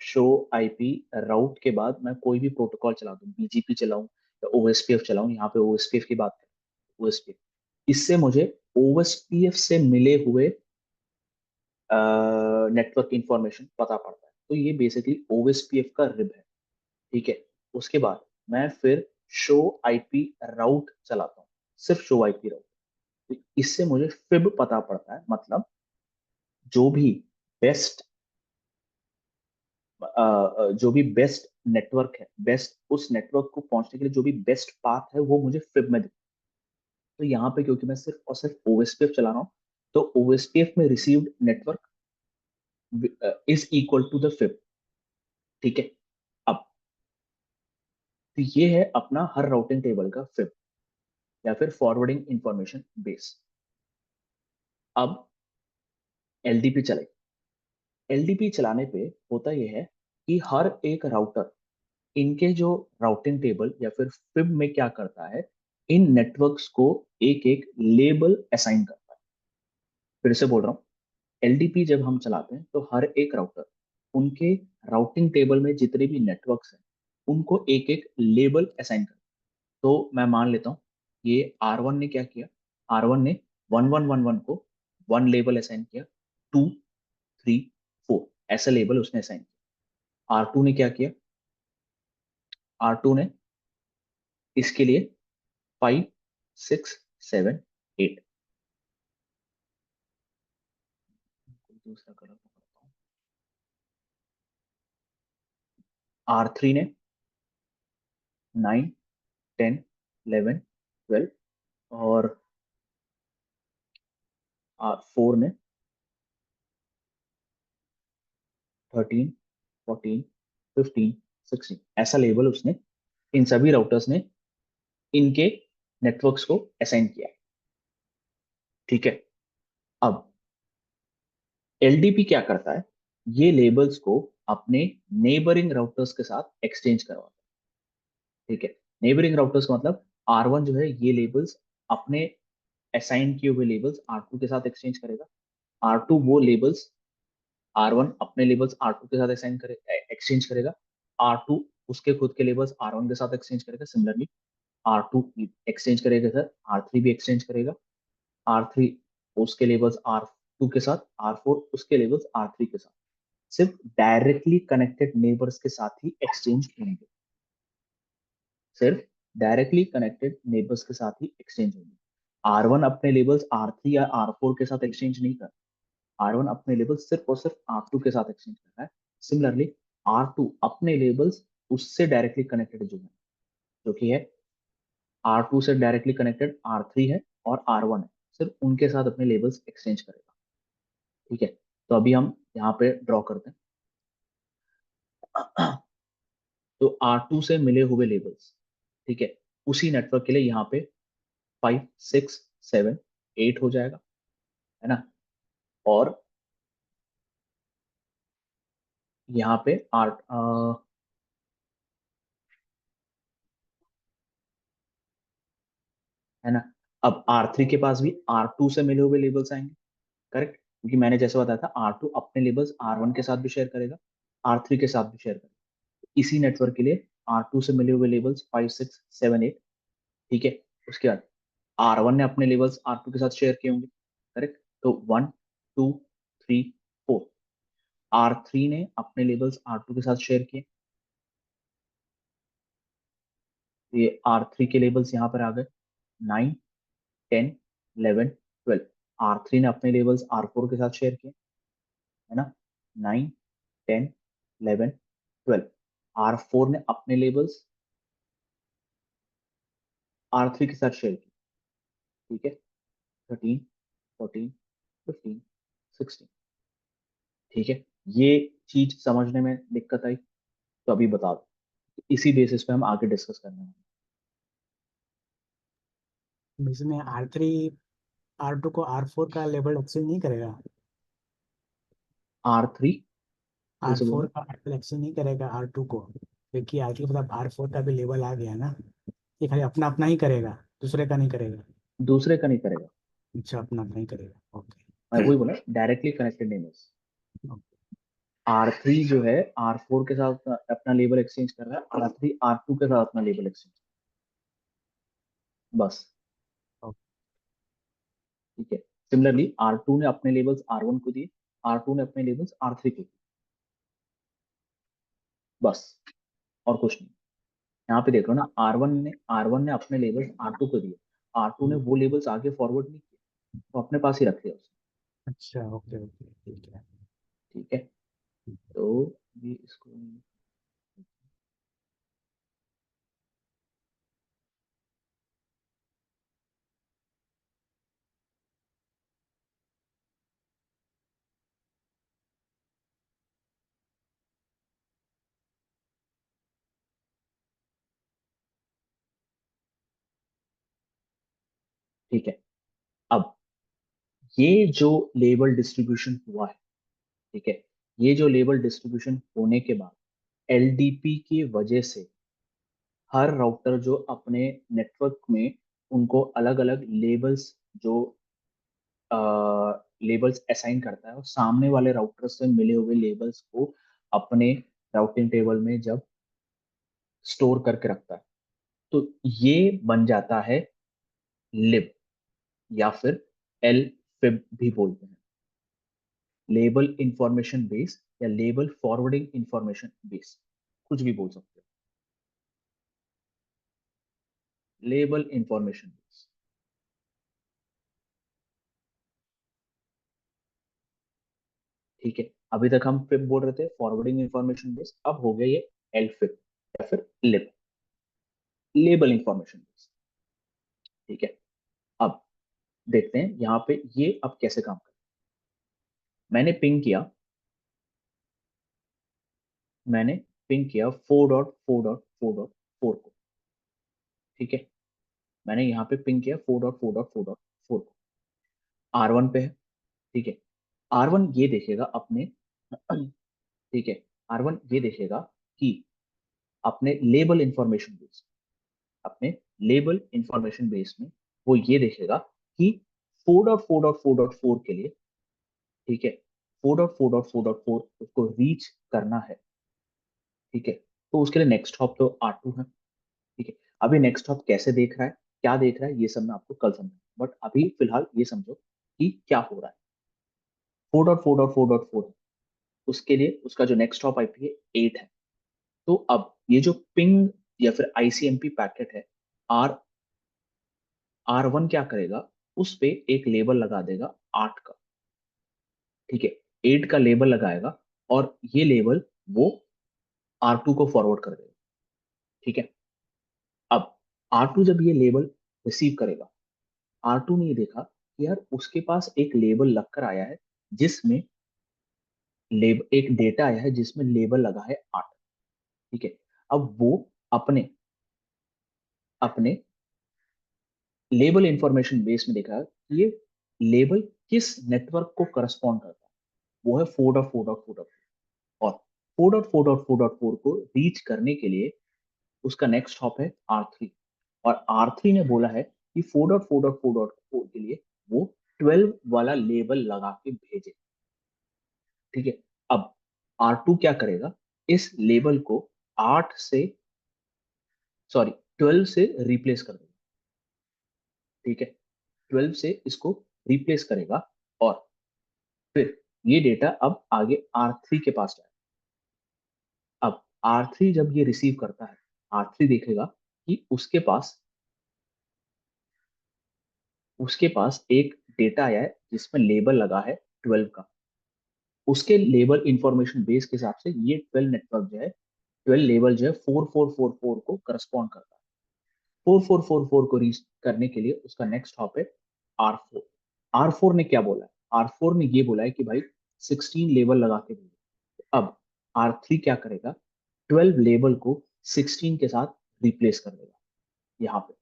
show IP route के बाद मैं कोई भी प्रोटोकॉल चला दूं, बीजीपी चलाऊं या ओएसपीएफ चलाऊं, यहाँ पे ओएसपीएफ की बात करें, ओएसपीएफ, इससे मुझे ओएसपीएफ से मिले हुए नेटवर्क इंफॉर्मेशन पता पड़ता है। तो ये बेसिकली ओएसपीएफ का रिब है। ठीक है। उसके बाद मैं फिर शो आईपी राउट चलाता हूँ, सिर्फ शो आईपी राउट। तो इससे मुझे फिब पता पड़ता है, मतलब जो भी बेस्ट बेस्ट नेटवर्क है, बेस्ट उस नेटवर्क को पहुंचने के लिए जो भी बेस्ट पाथ है, वो मुझे फिब में दिखता है। तो यहाँ पे क्योंकि मैं सिर्फ और सिर्फ ओएसपीएफ चला रहा हूँ, तो ओएसपीएफ में received network is equal to the FIB. ठीक है। अब तो ये है अपना हर राउटिंग टेबल का फिब, या फिर फॉरवर्डिंग इंफॉर्मेशन बेस। अब एलडीपी चले। एलडीपी चलाने पे होता यह है कि हर एक राउटर इनके जो राउटिंग टेबल या फिर फिब में क्या करता है, इन नेटवर्क्स को एक एक लेबल असाइन करता है। फिर से बोल रहा हूँ, एलडीपी जब हम चलाते हैं तो हर एक राउटर उनके राउटिंग टेबल में जितने भी नेटवर्क्स हैं, उनको एक एक लेबल असाइन करता है। तो मैं मान लेता हूँ ये R1 ने क्या किया, R1 ने 1111 को वन लेबल असाइन किया, 2 3 4 ऐसा लेबल उसने असाइन किया। R2 ने क्या किया, R2 ने इसके लिए 5 6 7 8, दूसरा कलर पकड़ता हूँ। R3 ने 9 10 11 12, और R4 ने 13 14 15 16, ऐसा लेबल उसने इन सभी राउटर्स ने इनके नेटवर्क्स को असाइन किया है। ठीक है। अब एलडीपी क्या करता है, ये लेबल्स को अपने नेबरिंग राउटर्स के साथ एक्सचेंज करवाता है। ठीक है। नेबरिंग राउटर्स का मतलब R1 जो है ये लेबल्स अपने असाइन किए हुए लेबल्स R2 के साथ एक्सचेंज करेगा, R2 वो लेबल्स R1 अपने लेबल्स R2 के साथ एक्सचेंज करेगा, R2 उसके खुद के लेबल्स R1 के साथ एक्सचेंज करेगा। सिमिलरली R2 एक्सचेंज करेगा सर, R3 भी एक्सचेंज करेगा, R3 उसके लेबल्स R2 के साथ, R4 उसके लेबल्स R3 के साथ। सिर्फ डायरेक्टली कनेक्टेड नेबर्स के साथ ही एक्सचेंज होंगे। सिर्फ डायरेक्टली कनेक्टेड नेबर्स के साथ ही एक्सचेंज होगी। R1 अपने लेबल्स R3 या R4 के साथ एक्सचेंज नहीं कर, R1 अपने लेबल्स सिर्फ और सिर्फ R2 के साथ एक्सचेंज कर रहा है। सिमिलरली R2 अपने लेबल्स उससे डायरेक्टली कनेक्टेड जो है, जो कि है R2 से डायरेक्टली कनेक्टेड R3 है और R1 है, सिर्फ उनके साथ अपने लेबल्स एक्सचेंज करेगा। ठीक है, तो अभी हम यहाँ पे ड्रॉ करते हैं। तो R2 से मिले हुए लेबल्स, ठीक है, उसी नेटवर्क के लिए यहाँ पे 5 6 7 8 हो जाएगा, है ना। और यहाँ पे है ना। अब R3 के पास भी R2 से मिले हुए लेबल्स आएंगे, करेक्ट, क्योंकि मैंने जैसे बताया था R2 अपने लेबल्स R1 के साथ भी शेयर करेगा, R3 के साथ भी शेयर करेगा। इसी नेटवर्क के लिए R2 से मिले हुए लेबल्स 5 6 7 8, ठीक है। उसके बाद R1 ने अपने लेबल्स R2 के साथ शेयर किए होंगे, करेक्ट, तो 1 2 3 4। R3 ने अपने लेबल्स R2 के साथ शेयर किए, तो ये R3 के लेबल्स यहाँ पर आ गए 9 10 11 12। R3 ने अपने लेबल्स R4 के साथ शेयर किए, है ना, 9 10 11 12। R4 ने अपने लेबल्स R3 के साथ शेयर किए, ठीक है, 13 14 15 16। ठीक है, ये चीज समझने में दिक्कत आई तो अभी बता दो, इसी बेसिस पे हम आगे डिस्कस करने हैं। इसमें R3 R2 को R4 का लेवल एक्सचेंज नहीं करेगा। R3 फिर से R4 बोलो। का लेवल एक्सचेंज नहीं करेगा R2 को, क्योंकि R3 के मतलब R4 का भी लेवल आ गया ना। ये खाली अपना अपना ही करेगा, दूसरे का नहीं करेगा। दूसरे का नहीं करेगा, अच्छा, अपना अपना ही करेगा, ओके। मैं वही बोला, डायरेक्टली कनेक्टेड नेमर्स। R3 जो है R4 के साथ अपना लेबल एक्सचेंज कर रहा है, R3 R2 के साथ अपना लेबल एक्सचेंज, बस। ठीक है, सिमिलरली R2 ने अपने लेबल्स R1 को दिए, R2 ने अपने लेबल्स R3 को दिए, बस, और कुछ नहीं। यहाँ पे देख लो ना, R1 ने अपने लेबल्स R2 को दिए, R2 ने वो लेबल्स आगे फॉरवर्ड नहीं किए, तो अपने पास ही रख लिया उसने। अच्छा, ओके ओके, ठीक है। ठीक है, तो ये इसको, ठीक है। अब ये जो लेबल डिस्ट्रीब्यूशन हुआ है, ठीक है, ये जो लेबल डिस्ट्रीब्यूशन होने के बाद एलडीपी की वजह से हर राउटर जो अपने नेटवर्क में उनको अलग अलग लेबल्स जो लेबल्स असाइन करता है, और सामने वाले राउटर से मिले हुए लेबल्स को अपने राउटिंग टेबल में जब स्टोर करके रखता है, तो ये बन जाता है लिब, या फिर एल फिब भी बोलते हैं, लेबल इंफॉर्मेशन बेस या लेबल फॉरवर्डिंग इंफॉर्मेशन बेस, कुछ भी बोल सकते हो, लेबल इंफॉर्मेशन बेस। ठीक है, अभी तक हम फिब बोल रहे थे, फॉरवर्डिंग इंफॉर्मेशन बेस, अब हो गया ये एल फिब या फिर लिब, लेबल इंफॉर्मेशन बेस। ठीक है, अब देखते हैं यहाँ पे ये अब कैसे काम करता है। मैंने पिंग किया 4.4.4.4 को, ठीक है, मैंने यहाँ पे पिंग किया 4.4.4.4 को, R1 पे है, ठीक है। R1 ये देखेगा अपने, ठीक है, R1 ये देखेगा कि अपने लेबल इंफॉर्मेशन बेस, अपने लेबल इंफॉर्मेशन बेस में वो ये देखेगा कि 4.4.4.4 के लिए, ठीक है, 4.4.4.4 उसको रीच करना है, ठीक है, तो उसके लिए नेक्स्ट हॉप तो R2 है, ठीक है। अभी नेक्स्ट हॉप कैसे देख रहा है, क्या देख रहा है, ये सब मैं आपको कल समझाऊंगा, बट अभी फिलहाल ये समझो कि क्या हो रहा है। 4.4.4.4 उसके लिए उसका जो नेक्स्ट हॉप आईपी है 8 है। तो अब ये जो पिंग या फिर आईसीएमपी पैकेट है आर R1 क्या करेगा, उस पे एक लेबल लगा देगा 8 का, ठीक है, 8 का लेबल लगाएगा और ये लेबल वो R2 को फॉरवर्ड कर देगा, ठीक है। अब R2 जब ये लेबल रिसीव करेगा, R2 ने ये देखा कि यार उसके पास एक लेबल लगकर आया है जिसमें एक डेटा आया है जिसमें लेबल लगा है 8, ठीक है। अब वो अपने अपने लेबल इंफॉर्मेशन बेस में देखा कि ये लेबल किस नेटवर्क को करस्पॉन्ड करता है, वो है 4.4.4.4, और 4.4.4.4 को रीच करने के लिए उसका नेक्स्ट हॉप है R3, और R3 ने बोला है कि 4.4.4.4 के लिए वो 12 वाला लेबल लगा के भेजे, ठीक है। अब R2 क्या करेगा, इस लेबल को 8 से, सॉरी 12 से रिप्लेस कर देगा, ठीक है, 12 से इसको रिप्लेस करेगा, और फिर ये डेटा अब आगे R3 के पास जाएगा। अब R3 जब ये रिसीव करता है, R3 देखेगा कि उसके पास एक डेटा आया है जिसमें लेबल लगा है 12 का। उसके लेबल इंफॉर्मेशन बेस के हिसाब से ये 12 नेटवर्क जो है, 12 लेबल जो है 4444 को करस्पॉन्ड करता है। 4444 को रीच करने के लिए उसका नेक्स्ट हॉप है R4। R4 ने क्या बोला है, R4 ने ये बोला है कि भाई 16 लेबल लगा के भेजो। अब R3 क्या करेगा, 12 लेबल को 16 के साथ रिप्लेस कर देगा यहाँ पे,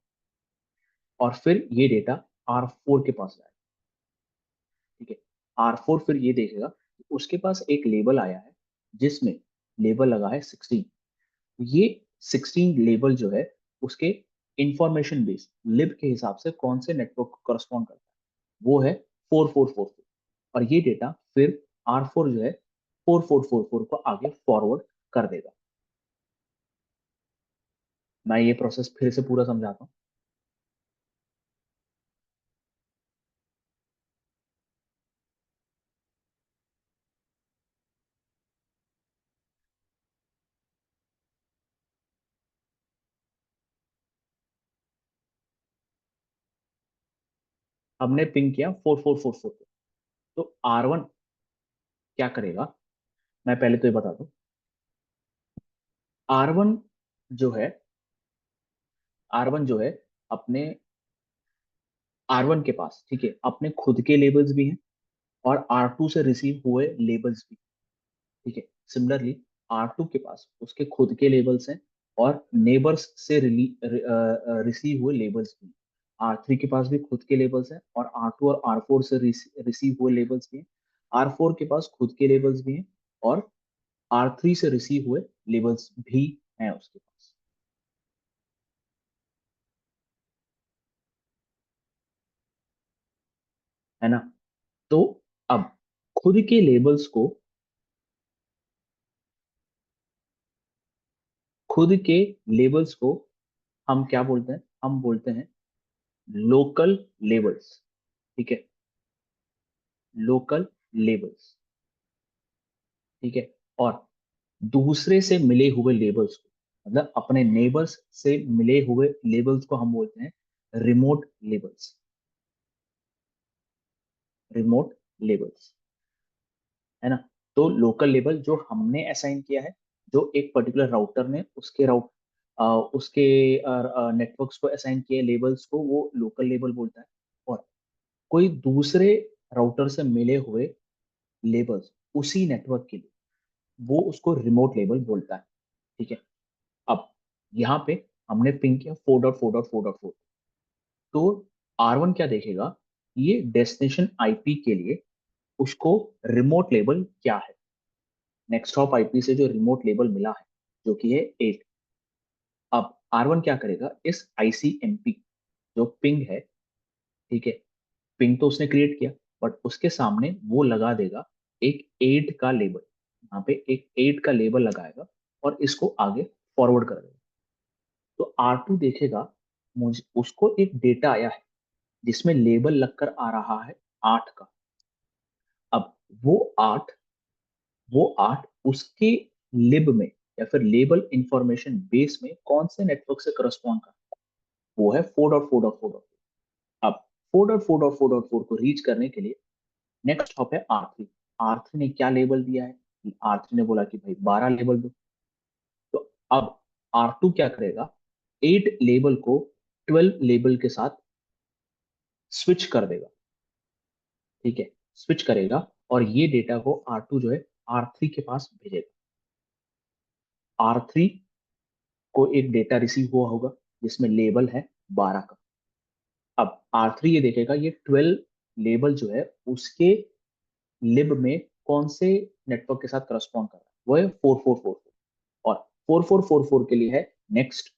और फिर ये डेटा R4 के पास जाएगा, ठीक है। R4 फिर ये देखेगा कि उसके पास एक लेबल आया है जिसमें लेबल लगा है 16। ये 16 लेबल जो है उसके इंफॉर्मेशन बेस लिब के हिसाब से कौन से नेटवर्क को करस्पॉन्ड करता है, वो है 4444, और ये डेटा फिर R4 जो है 4444 को आगे फॉरवर्ड कर देगा। मैं ये प्रोसेस फिर से पूरा समझाता हूँ। हमने पिंग किया 4444 को, तो R1 क्या करेगा, मैं पहले तो ये बता दूं। R1 जो है R1 जो है अपने R1 के पास, ठीक है, अपने खुद के लेबल्स भी हैं और R2 से रिसीव हुए लेबल्स भी, ठीक है। सिमिलरली R2 के पास उसके खुद के लेबल्स हैं और नेबर्स से रिसीव हुए लेबल्स भी हैं। R3 के पास भी खुद के लेबल्स हैं और R2 और R4 से रिसीव हुए लेबल्स भी हैं। R4 के पास खुद के लेबल्स भी हैं और R3 से रिसीव हुए लेबल्स भी हैं उसके पास, है ना। तो अब खुद के लेबल्स को, खुद के लेबल्स को हम क्या बोलते हैं, हम बोलते हैं लोकल लेबल्स, ठीक है, लोकल लेबल्स, ठीक है। और दूसरे से मिले हुए लेबल्स को, मतलब अपने नेबर्स से मिले हुए लेबल्स को हम बोलते हैं रिमोट लेबल्स, रिमोट लेबल्स, है ना। तो लोकल लेबल जो हमने असाइन किया है, जो एक पर्टिकुलर राउटर ने उसके नेटवर्क्स को असाइन किए लेबल्स को, वो लोकल लेबल बोलता है। और कोई दूसरे राउटर से मिले हुए लेबल्स उसी नेटवर्क के लिए, वो उसको रिमोट लेबल बोलता है, ठीक है। अब यहाँ पे हमने पिंग किया 4.4.4.4, तो R1 क्या देखेगा, ये डेस्टिनेशन आईपी के लिए उसको रिमोट लेबल क्या है, नेक्स्ट हॉप आईपी से जो रिमोट लेबल मिला है जो कि है 8। अब R1 क्या करेगा, इस आईसीएमपी जो पिंग है, ठीक है, पिंग तो उसने क्रिएट किया, बट उसके सामने वो लगा देगा एक 8 का लेबल, यहाँ पे एक 8 का लेबल लगाएगा और इसको आगे फॉरवर्ड कर देगा। तो R2 देखेगा, मुझे उसको एक डेटा आया है जिसमें लेबल लगकर आ रहा है 8 का। अब वो 8 उसके लिब में, या फिर लेबल इंफॉर्मेशन बेस में कौन से नेटवर्क से करस्पॉन्ड करता है, वो है 4.4.4. अब 4.4.4.4 को रीच करने के लिए नेक्स्ट हॉप है R3. R3 ने क्या लेबल दिया है? R3 ने बोला कि भाई 12 लेबल दो. तो अब R2 क्या करेगा? 8 लेबल को 12 लेबल के साथ स्विच कर देगा. ठीक है, स्विच करेगा और ये डेटा को R2 जो है R3 के पास भेजेगा. R3 को एक डेटा रिसीव हुआ होगा जिसमें लेबल है 12 का. अब R3 ये देखेगा ये 12 लेबल जो है उसके लिब में कौन से नेटवर्क के साथ करस्पॉन्ड कर रहा है, वो है 4444. और 4444 के लिए है नेक्स्ट,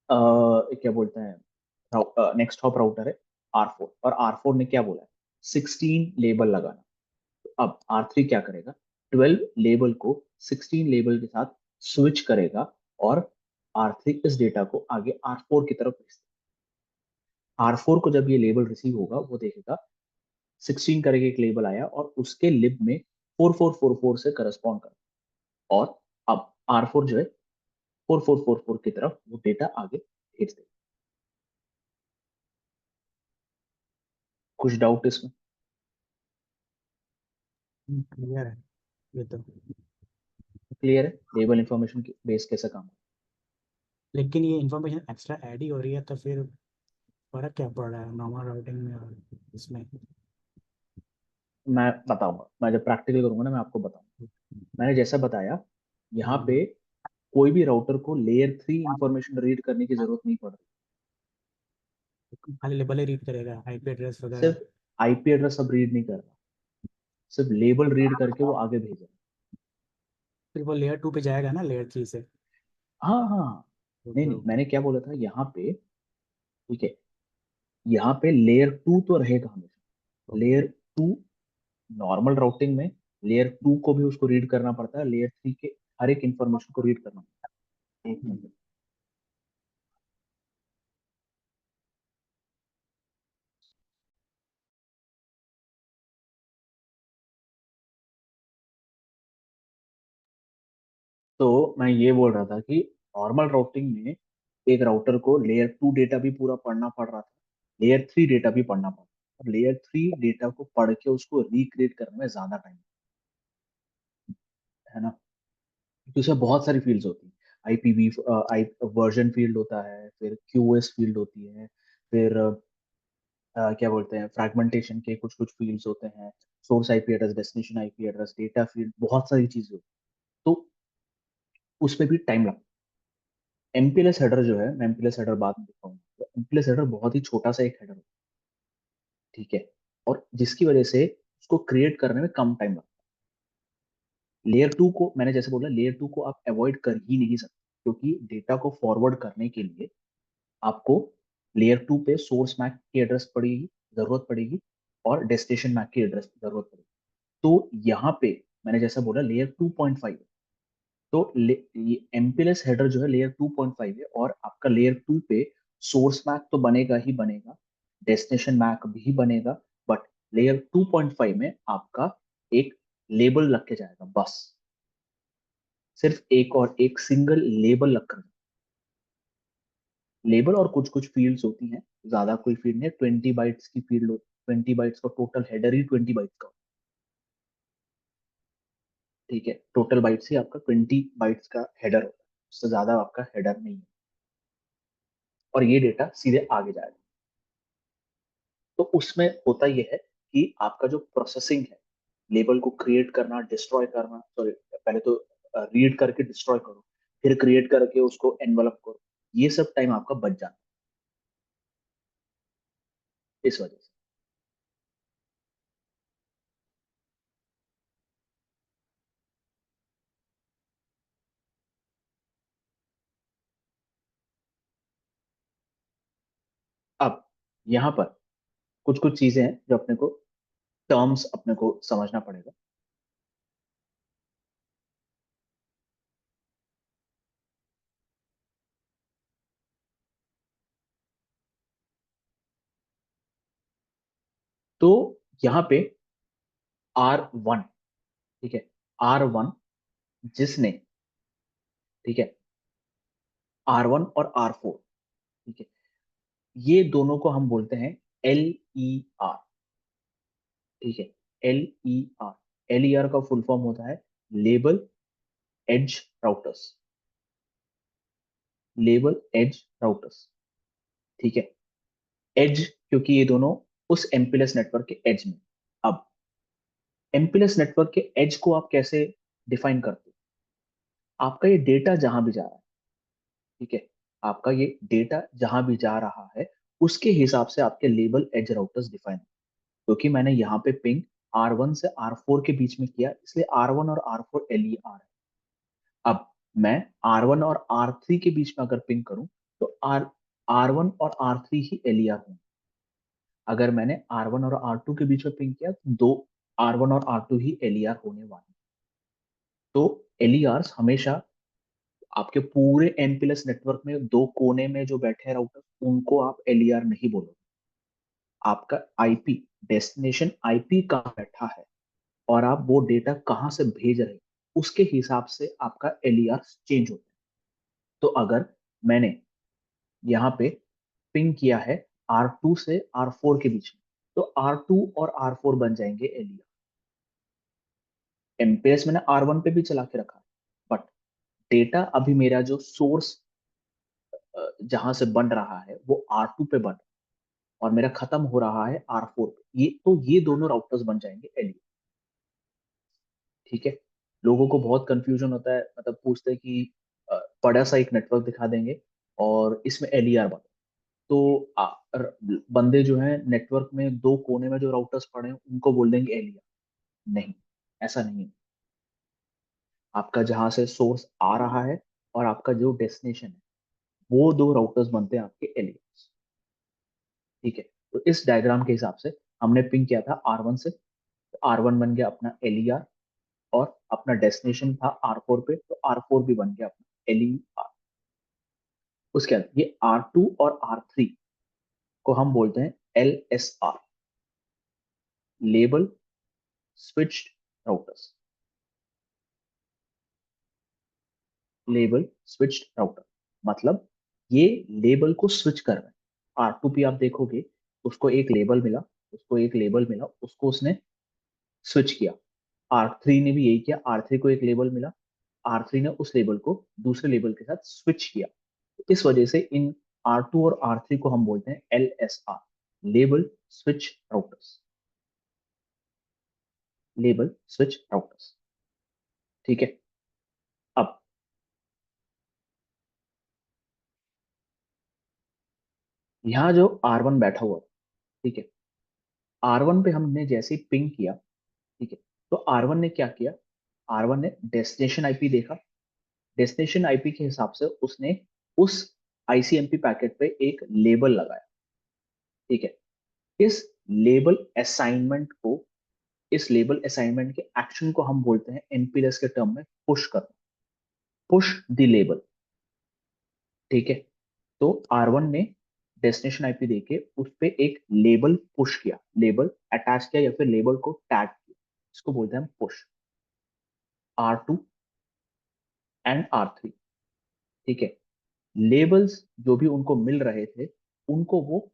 क्या बोलते हैं, नेक्स्ट हॉप राउटर है R4. और R4 ने क्या बोला है? 16 लेबल लगाना. तो अब R3 क्या करेगा? 12 लेबल को 16 लेबल के साथ स्विच करेगा और R3 इस डेटा को आगे R4 की तरफ भेज देगा. R4 को जब ये लेबल रिसीव होगा वो देखेगा 16 करके एक लेबल आया और उसके लिब में 4444 से करस्पॉन्ड कर. और अब R4 जो है 4444 की तरफ वो डेटा आगे भेज देगा. कुछ डाउट इसमें? क्लियर है ये तो। क्लियर है लेबल इंफॉर्मेशन की बेस कैसा काम लेकिन ये इन्फॉर्मेशन एक्स्ट्रा ऐड ही हो रही है, तो फिर फर्क क्या पड़ रहा है नॉर्मल राउटिंग में और इसमें? है? मैं बताऊंगा, मैं जब प्रैक्टिकल करूंगा ना मैं आपको बताऊंगा. मैंने जैसा बताया, यहाँ हम्म, पे कोई भी राउटर को लेयर 3 इंफॉर्मेशन रीड करने की जरूरत नहीं पड़ रही. खाली लेबल ही रीड करेगा, आईपी एड्रेस वगैरह? सिर्फ आईपी एड्रेस अब रीड नहीं कर रहा, सिर्फ लेबल रीड करके वो आगे भेजेगा. फिर वो लेयर 2 पे जाएगा ना, लेयर 3 से? हाँ हाँ हाँ. नहीं ओके नहीं, ओके। मैंने क्या बोला था यहाँ पे? ठीक है, यहाँ पे लेयर 2 तो रहेगा हमेशा. ओके। लेयर 2 नॉर्मल राउटिंग में लेयर 2 को भी उसको रीड करना पड़ता है, लेयर 3 के हर एक इंफॉर्मेशन को रीड करना पड़ता है. एक मिनट. तो मैं ये बोल रहा था कि नॉर्मल राउटिंग में एक राउटर को लेयर 2 डेटा भी पूरा पढ़ना पड़ रहा था, लेयर 3 डेटा भी पढ़ना पड़ रहा था. और लेयर 3 डेटा को पढ़ के उसको रिक्रिएट करने में ज्यादा टाइम है ना, क्योंकि उसमें बहुत सारी फील्ड्स होती हैं. आईपीवी आई वर्जन फील्ड होता है, फिर क्यूओएस फील्ड होती है, फिर क्या बोलते हैं फ्रैगमेंटेशन के कुछ कुछ फील्ड्स होते हैं, source IP address, destination IP address, data field, बहुत सारी चीजें होती हैं. तो उसमें भी टाइम लगता है. एमपीएलएस हेडर जो है, मैं एमपीएलएस हेडर बाद में दिखाऊंगा, तो एमपीएलएस हेडर बहुत ही छोटा सा एक हेडर होता है. ठीक है, और जिसकी वजह से उसको क्रिएट करने में कम टाइम लगता है. लेयर 2 को मैंने जैसे बोला, लेयर 2 को आप अवॉइड कर ही नहीं सकते, क्योंकि डेटा को फॉरवर्ड करने के लिए आपको लेयर 2 पे सोर्स मैक की एड्रेस पड़ेगी, जरूरत पड़ेगी, और डेस्टिनेशन मैक की एड्रेस की जरूरत पड़ेगी. तो यहाँ पे मैंने जैसा बोला लेयर 2.5 है. तो ये एमपीएलएस हेडर जो है लेयर 2.5 है, और आपका लेयर 2 पे सोर्स मैक तो बनेगा ही बनेगा, डेस्टिनेशन मैक भी बनेगा, बट लेयर 2.5 में आपका एक लेबल लग के जाएगा बस. सिर्फ एक और एक सिंगल लेबल लग कर, लेबल और कुछ कुछ फील्ड्स होती हैं, ज्यादा कोई फील्ड नहीं, 20 बाइट्स की फील्ड, 20 बाइट्स का टोटल हेडर ही 20 बाइट्स का. ठीक है, टोटल बाइट्स ही आपका 20 बाइट्स का हेडर होता है, उससे ज्यादा आपका हेडर नहीं है. और ये डेटा सीधे आगे जाएगा. तो उसमें होता यह है कि आपका जो प्रोसेसिंग है, लेबल को क्रिएट करना, डिस्ट्रॉय करना, सॉरी, पहले तो रीड करके डिस्ट्रॉय करो, फिर क्रिएट करके उसको एनवलप करो, ये सब टाइम आपका बच जाता है इस वजह से. अब यहाँ पर कुछ कुछ चीजें हैं जो अपने को, टर्म्स अपने को समझना पड़ेगा. तो यहाँ पे R1, ठीक है, R1 जिसने ठीक है, R1 और R4, ठीक है, ये दोनों को हम बोलते हैं LER, ठीक है, LER। LER का फुल फॉर्म होता है label edge routers, label edge routers, ठीक है। एज क्योंकि ये दोनों उस एमपीएलएस नेटवर्क के एज में। अब एमपीएलएस नेटवर्क के एज को आप कैसे डिफाइन करते हो? आपका ये डेटा जहां भी जा रहा है, ठीक है, आपका ये डेटा जहां भी जा रहा है उसके हिसाब से आपके लेबल एज राउटर्स डिफाइन। क्योंकि मैंने यहाँ पे पिंग R1 से R4 के बीच में किया, इसलिए R1 और R4 LER है। अब मैं R1 और R3 के बीच में अगर पिंग करूं तो R1 और R3 ही LER होंगे। अगर मैंने R1 और R2 के बीच में पिंग किया तो दो R1 और R2 ही LER होने वाले हैं। तो LERs हमेशा आपके पूरे एमपीएलएस नेटवर्क में दो कोने में जो बैठे हैं राउटर, उनको आप LER नहीं बोलोगे। आपका आईपी, डेस्टिनेशन आईपी कहाँ बैठा है और आप वो डेटा कहाँ से भेज रहे हैं, उसके हिसाब से आपका LER चेंज होता है। तो अगर मैंने यहाँ पे पिंग किया है R2 से R4 के बीच में, तो R2 और R4 बन जाएंगे LER। एमपीएस मैंने R1 पे भी चला के रखा है, बट डेटा अभी मेरा जो सोर्स जहां से बन रहा है वो R2 पे बन रहा है और मेरा खत्म हो रहा है R4 पे। ये दोनों राउटर्स बन जाएंगे LER, ठीक है। लोगों को बहुत कंफ्यूजन होता है, मतलब पूछते हैं कि बड़ा सा एक नेटवर्क दिखा देंगे और इसमें LER बना, तो बंदे जो है नेटवर्क में दो कोने में जो राउटर्स पड़े हैं उनको बोल देंगे LER। नहीं, ऐसा नहीं है। आपका जहां से सोर्स आ रहा है और आपका जो डेस्टिनेशन है, वो दो राउटर्स बनते हैं आपके LER, ठीक है। तो इस डायग्राम के हिसाब से हमने पिंग किया था R1 से, तो R1 बन गया अपना LER और अपना डेस्टिनेशन था R4 पे, तो R4 भी बन गया अपना LER। उसके बाद ये R2 और R3 को हम बोलते हैं LSR, label switched routers, label switched router. मतलब ये लेबल को स्विच कर रहे हैं। R2 पे आप देखोगे उसको एक लेबल मिला, उसको एक लेबल मिला, उसको उसने स्विच किया। R3 ने भी यही किया, R3 को एक लेबल मिला, R3 ने उस लेबल को दूसरे लेबल के साथ स्विच किया। तो इस वजह से इन R2 और R3 को हम बोलते हैं LSR, label switch routers, label switch routers, ठीक है। अब यहाँ जो R1 बैठा हुआ है, ठीक है, R1 पे हमने जैसे ही पिंग किया, ठीक है, तो R1 ने क्या किया? R1 ने डेस्टिनेशन आईपी देखा, डेस्टिनेशन आईपी के हिसाब से उसने उस आईसीएमपी पैकेट पे एक लेबल लगाया, ठीक है। इस लेबल असाइनमेंट को, इस लेबल असाइनमेंट के एक्शन को हम बोलते हैं एमपीएलएस के टर्म में पुश करना, पुश द लेबल, ठीक है। तो R1 ने डेस्टिनेशन आईपी देके उस पे एक लेबल पुश किया, लेबल अटैच किया या फिर लेबल को टैग किया, इसको बोलते हैं हम पुश। R2 एंड R3, ठीक है, लेबल्स जो भी उनको मिल रहे थे उनको वो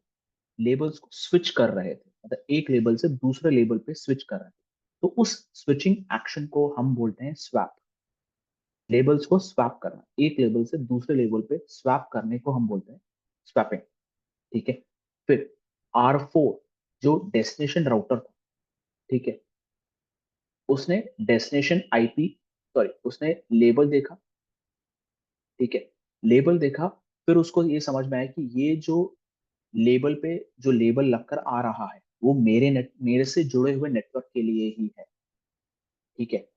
लेबल्स को स्विच कर रहे थे, मतलब एक लेबल से दूसरे लेबल पे स्विच कर रहे थे। तो उस स्विचिंग एक्शन को हम बोलते हैं स्वैप, लेबल्स को स्वैप करना, एक लेबल से दूसरे लेबल पे स्वैप करने को हम बोलते हैं स्वैपिंग, ठीक है। फिर R4 जो डेस्टिनेशन राउटर था, ठीक है, उसने डेस्टिनेशन आईपी, सॉरी, उसने लेबल देखा, ठीक है, लेबल देखा, फिर उसको ये समझ में आया कि ये जो लेबल पे जो लेबल लगकर आ रहा है वो मेरे से जुड़े हुए नेटवर्क के लिए ही है, ठीक है,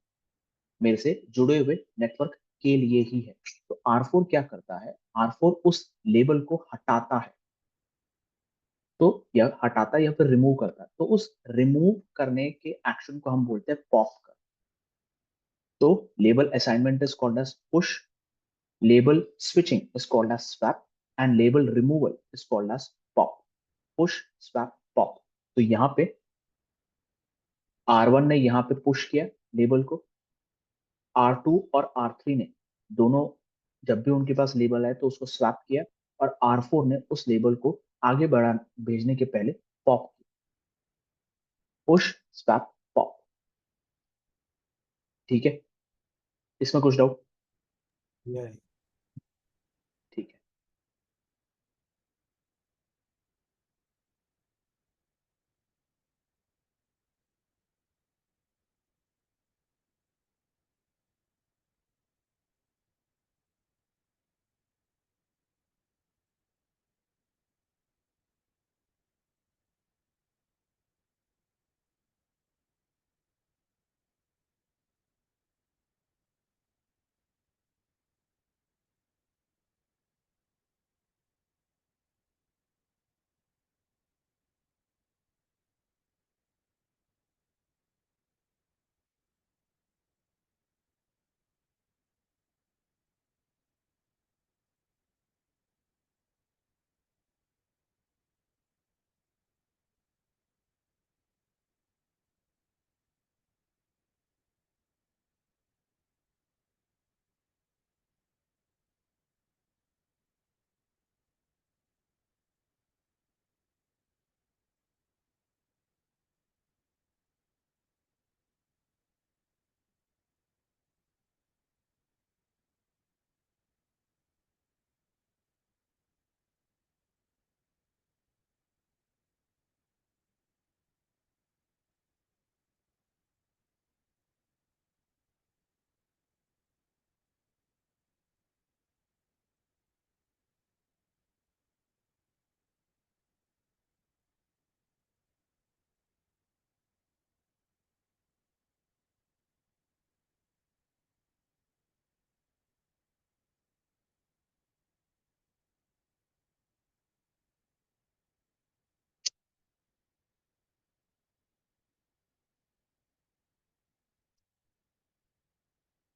मेरे से जुड़े हुए नेटवर्क के लिए ही है। तो R4 क्या करता है? R4 उस लेबल को हटाता है, तो या हटाता है या फिर रिमूव करता है, तो उस रिमूव करने के एक्शन को हम बोलते हैं पॉप कर। तो label assignment is called as push, label switching is called as swap, and label removal is called as pop, push swap pop। तो यहाँ पे R1 ने यहाँ पे पुश किया लेबल को, R2 और R3 ने दोनों जब भी उनके पास लेबल आए तो उसको स्वैप किया, और R4 ने उस लेबल को आगे बढ़ा भेजने के पहले पॉप, पुश स्वैप पॉप। ठीक है, इसमें कुछ डाउट? ये है। ठीक है।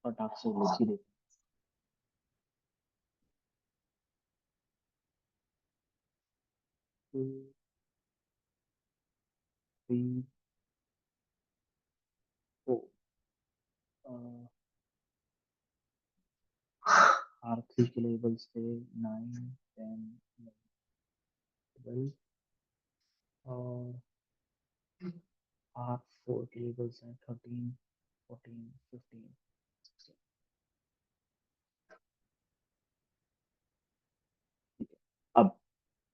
फटाक से लिख ही देते 2 3 4। R3 के लेबल्स थे 9 10 12, और R4 के लेबल्स हैं 13 14 15 16। ठीक है, अब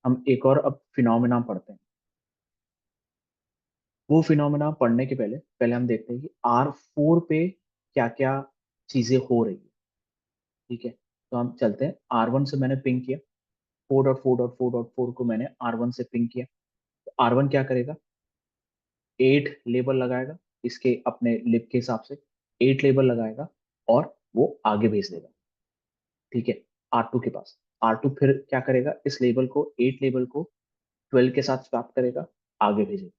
हम एक और अब फिनोमेना पढ़ते हैं। वो फिनोमेना पढ़ने के पहले पहले हम देखते हैं कि R4 पे क्या क्या चीजें हो रही है। ठीक है, तो हम चलते हैं। R1 से मैंने पिंग किया, 4.4.4.4 को मैंने R1 से पिंग किया। तो R1 क्या करेगा, 8 लेबल लगाएगा, इसके अपने लिप के हिसाब से 8 लेबल लगाएगा, और वो आगे भेज देगा। ठीक है, R2 के पास, R2 फिर क्या करेगा, इस लेबल को 8 लेबल को 12 के साथ स्वैप करेगा, आगे भेजेगा।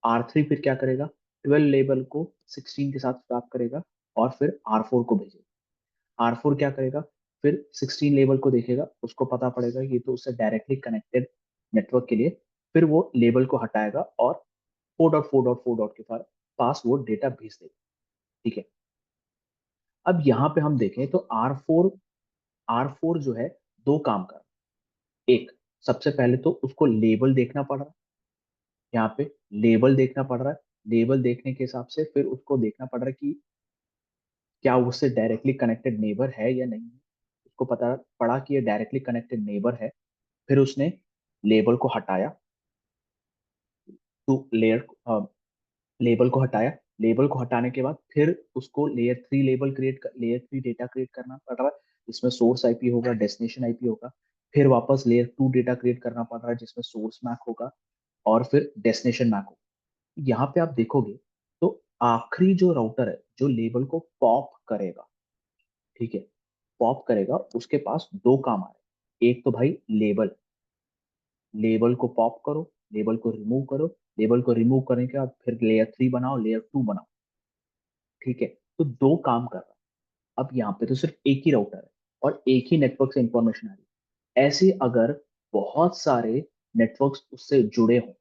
R3 फिर क्या करेगा, 12 लेबल को 16 के साथ स्वैप करेगा, और फिर R4 को भेजेगा। R4 क्या करेगा, फिर 16 लेबल को देखेगा, उसको पता पड़ेगा ये तो उससे डायरेक्टली कनेक्टेड नेटवर्क के लिए, फिर वो लेबल को हटाएगा और 4.4.4 के पास वो डेटा भेज देगा। ठीक है, अब यहाँ पे हम देखें तो R4 जो है दो काम कर रहा है। एक, सबसे पहले तो उसको लेबल देखना पड़ रहा है, यहाँ पे लेबल देखना पड़ रहा है। लेबल देखने के हिसाब से फिर उसको देखना पड़ रहा है कि क्या उससे डायरेक्टली कनेक्टेड नेबर है या नहीं है। उसको पता पड़ा कि ये डायरेक्टली कनेक्टेड नेबर है, फिर उसने लेबल को हटाया, टू लेयर लेबल को हटाया। लेबल को हटाने के बाद फिर उसको लेयर 3 डेटा क्रिएट करना पड़ रहा है, जिसमें सोर्स आईपी होगा, डेस्टिनेशन आईपी होगा। फिर वापस लेयर 2 डेटा क्रिएट करना पड़ रहा है, जिसमें सोर्स मैक होगा, और फिर डेस्टिनेशन मैक होगा। यहाँ पे आप देखोगे तो आखिरी जो राउटर है जो लेबल को पॉप करेगा, ठीक है, पॉप करेगा, उसके पास दो काम आ रहे हैं। एक तो भाई लेबल, लेबल को पॉप करो, लेबल को रिमूव करो, लेबल को रिमूव करने के बाद फिर लेयर 3 बनाओ, लेयर 2 बनाओ। ठीक है, तो दो काम कर रहा है। अब यहाँ पे तो सिर्फ एक ही राउटर है और एक ही नेटवर्क से इंफॉर्मेशन आ रही है। ऐसे अगर बहुत सारे नेटवर्क्स उससे जुड़े हों,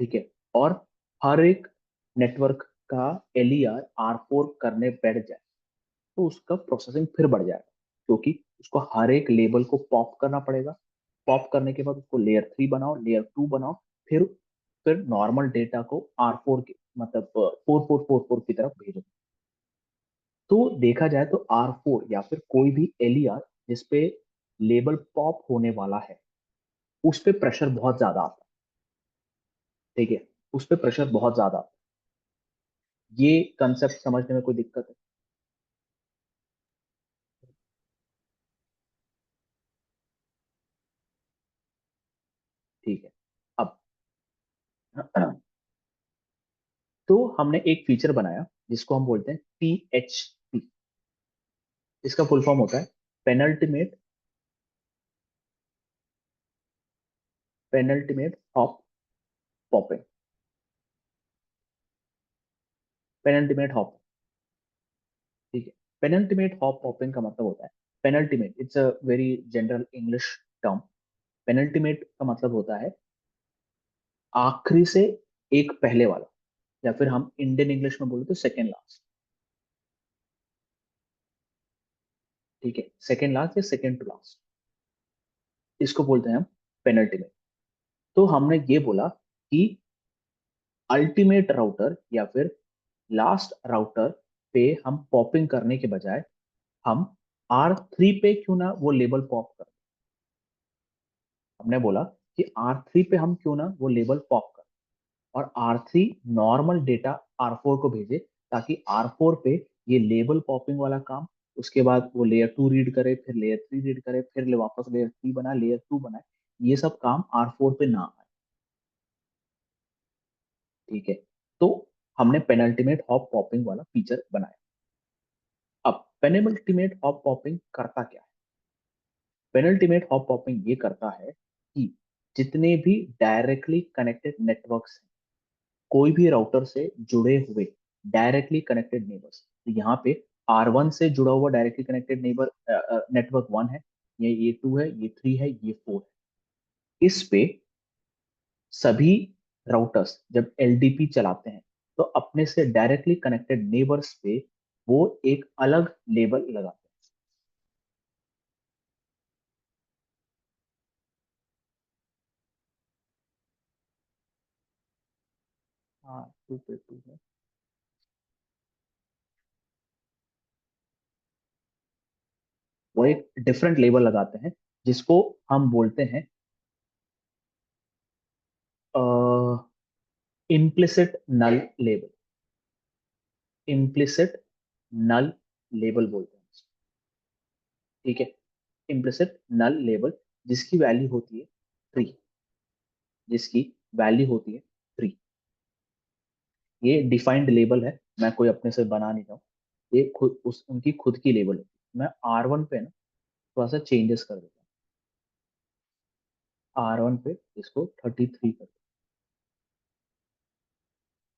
ठीक है, और हर एक नेटवर्क का LER R4 करने बैठ जाए, तो उसका प्रोसेसिंग फिर बढ़ जाएगा, क्योंकि उसको हर एक लेबल को पॉप करना पड़ेगा। पॉप करने के बाद उसको लेयर 3 बनाओ, लेयर 2 बनाओ, फिर नॉर्मल डेटा को R4 के मतलब 4444 की तरफ भेजो। तो देखा जाए तो R4 या फिर कोई भी LER जिसपे लेबल पॉप होने वाला है, उस पे प्रेशर बहुत ज्यादा आता है। ठीक है, उस पे प्रेशर बहुत ज्यादा आता है। ये कंसेप्ट समझने में कोई दिक्कत है? ठीक है। अब तो हमने एक फीचर बनाया जिसको हम बोलते हैं PHP। इसका फुल फॉर्म होता है penultimate hop popping. Penultimate hop, ठीक है। पेनल्टीमेट हॉप पॉपिंग का मतलब होता है, penultimate it's a very general English term. Penultimate का मतलब होता है आखिरी से एक पहले वाला, या फिर हम इंडियन इंग्लिश में बोले तो सेकेंड लास्ट। ठीक है, सेकेंड लास्ट या सेकेंड टू लास्ट, इसको बोलते हैं हम पेनल्टीमेट। तो हमने ये बोला कि अल्टीमेट राउटर या फिर लास्ट राउटर पे हम पॉपिंग करने के बजाय हम R3 पे क्यों ना वो लेबल पॉप कर। हमने बोला कि R3 पे हम क्यों ना वो लेबल पॉप कर, और R3 नॉर्मल डेटा R4 को भेजे, ताकि R4 पे ये लेबल पॉपिंग वाला काम, उसके बाद वो लेयर 2 रीड करे, फिर लेयर 3 रीड करे, फिर वापस लेयर 3 बनाए, लेयर 2 बनाए, ये सब काम R4 पे ना आए। ठीक है, तो हमने पेनल्टीमेट हॉप पॉपिंग वाला फीचर बनाया। अब पेनल्टीमेट हॉप पॉपिंग करता क्या है? पेनल्टीमेट हॉप पॉपिंग ये करता है कि जितने भी डायरेक्टली कनेक्टेड नेटवर्क्स हैं, कोई भी राउटर से जुड़े हुए डायरेक्टली कनेक्टेड नेबर्स, तो यहाँ पे R1 से जुड़ा हुआ डायरेक्टली कनेक्टेड नेबर नेटवर्क 1 है, ये 2 है, ये 3 है, ये 4 है। इस पे सभी राउटर्स जब LDP चलाते हैं तो अपने से डायरेक्टली कनेक्टेड नेबर्स पे वो एक अलग लेबल लगाते हैं। हाँ, 2 पे 2 है। वो एक डिफरेंट लेबल लगाते हैं जिसको हम बोलते हैं इम्प्लिसिट नल लेबल। इम्प्लिसिट नल लेबल बोलते हैं इसको। ठीक है, इम्प्लिसिट नल लेबल जिसकी वैल्यू होती है 3, जिसकी वैल्यू होती है 3। ये डिफाइंड लेबल है, मैं कोई अपने से बना नहीं रहा हूँ। ये खुद उनकी खुद की लेबल है। मैं R1 पे ना थोड़ा सा चेंजेस कर देता हूँ। R1 पे इसको 33 कर।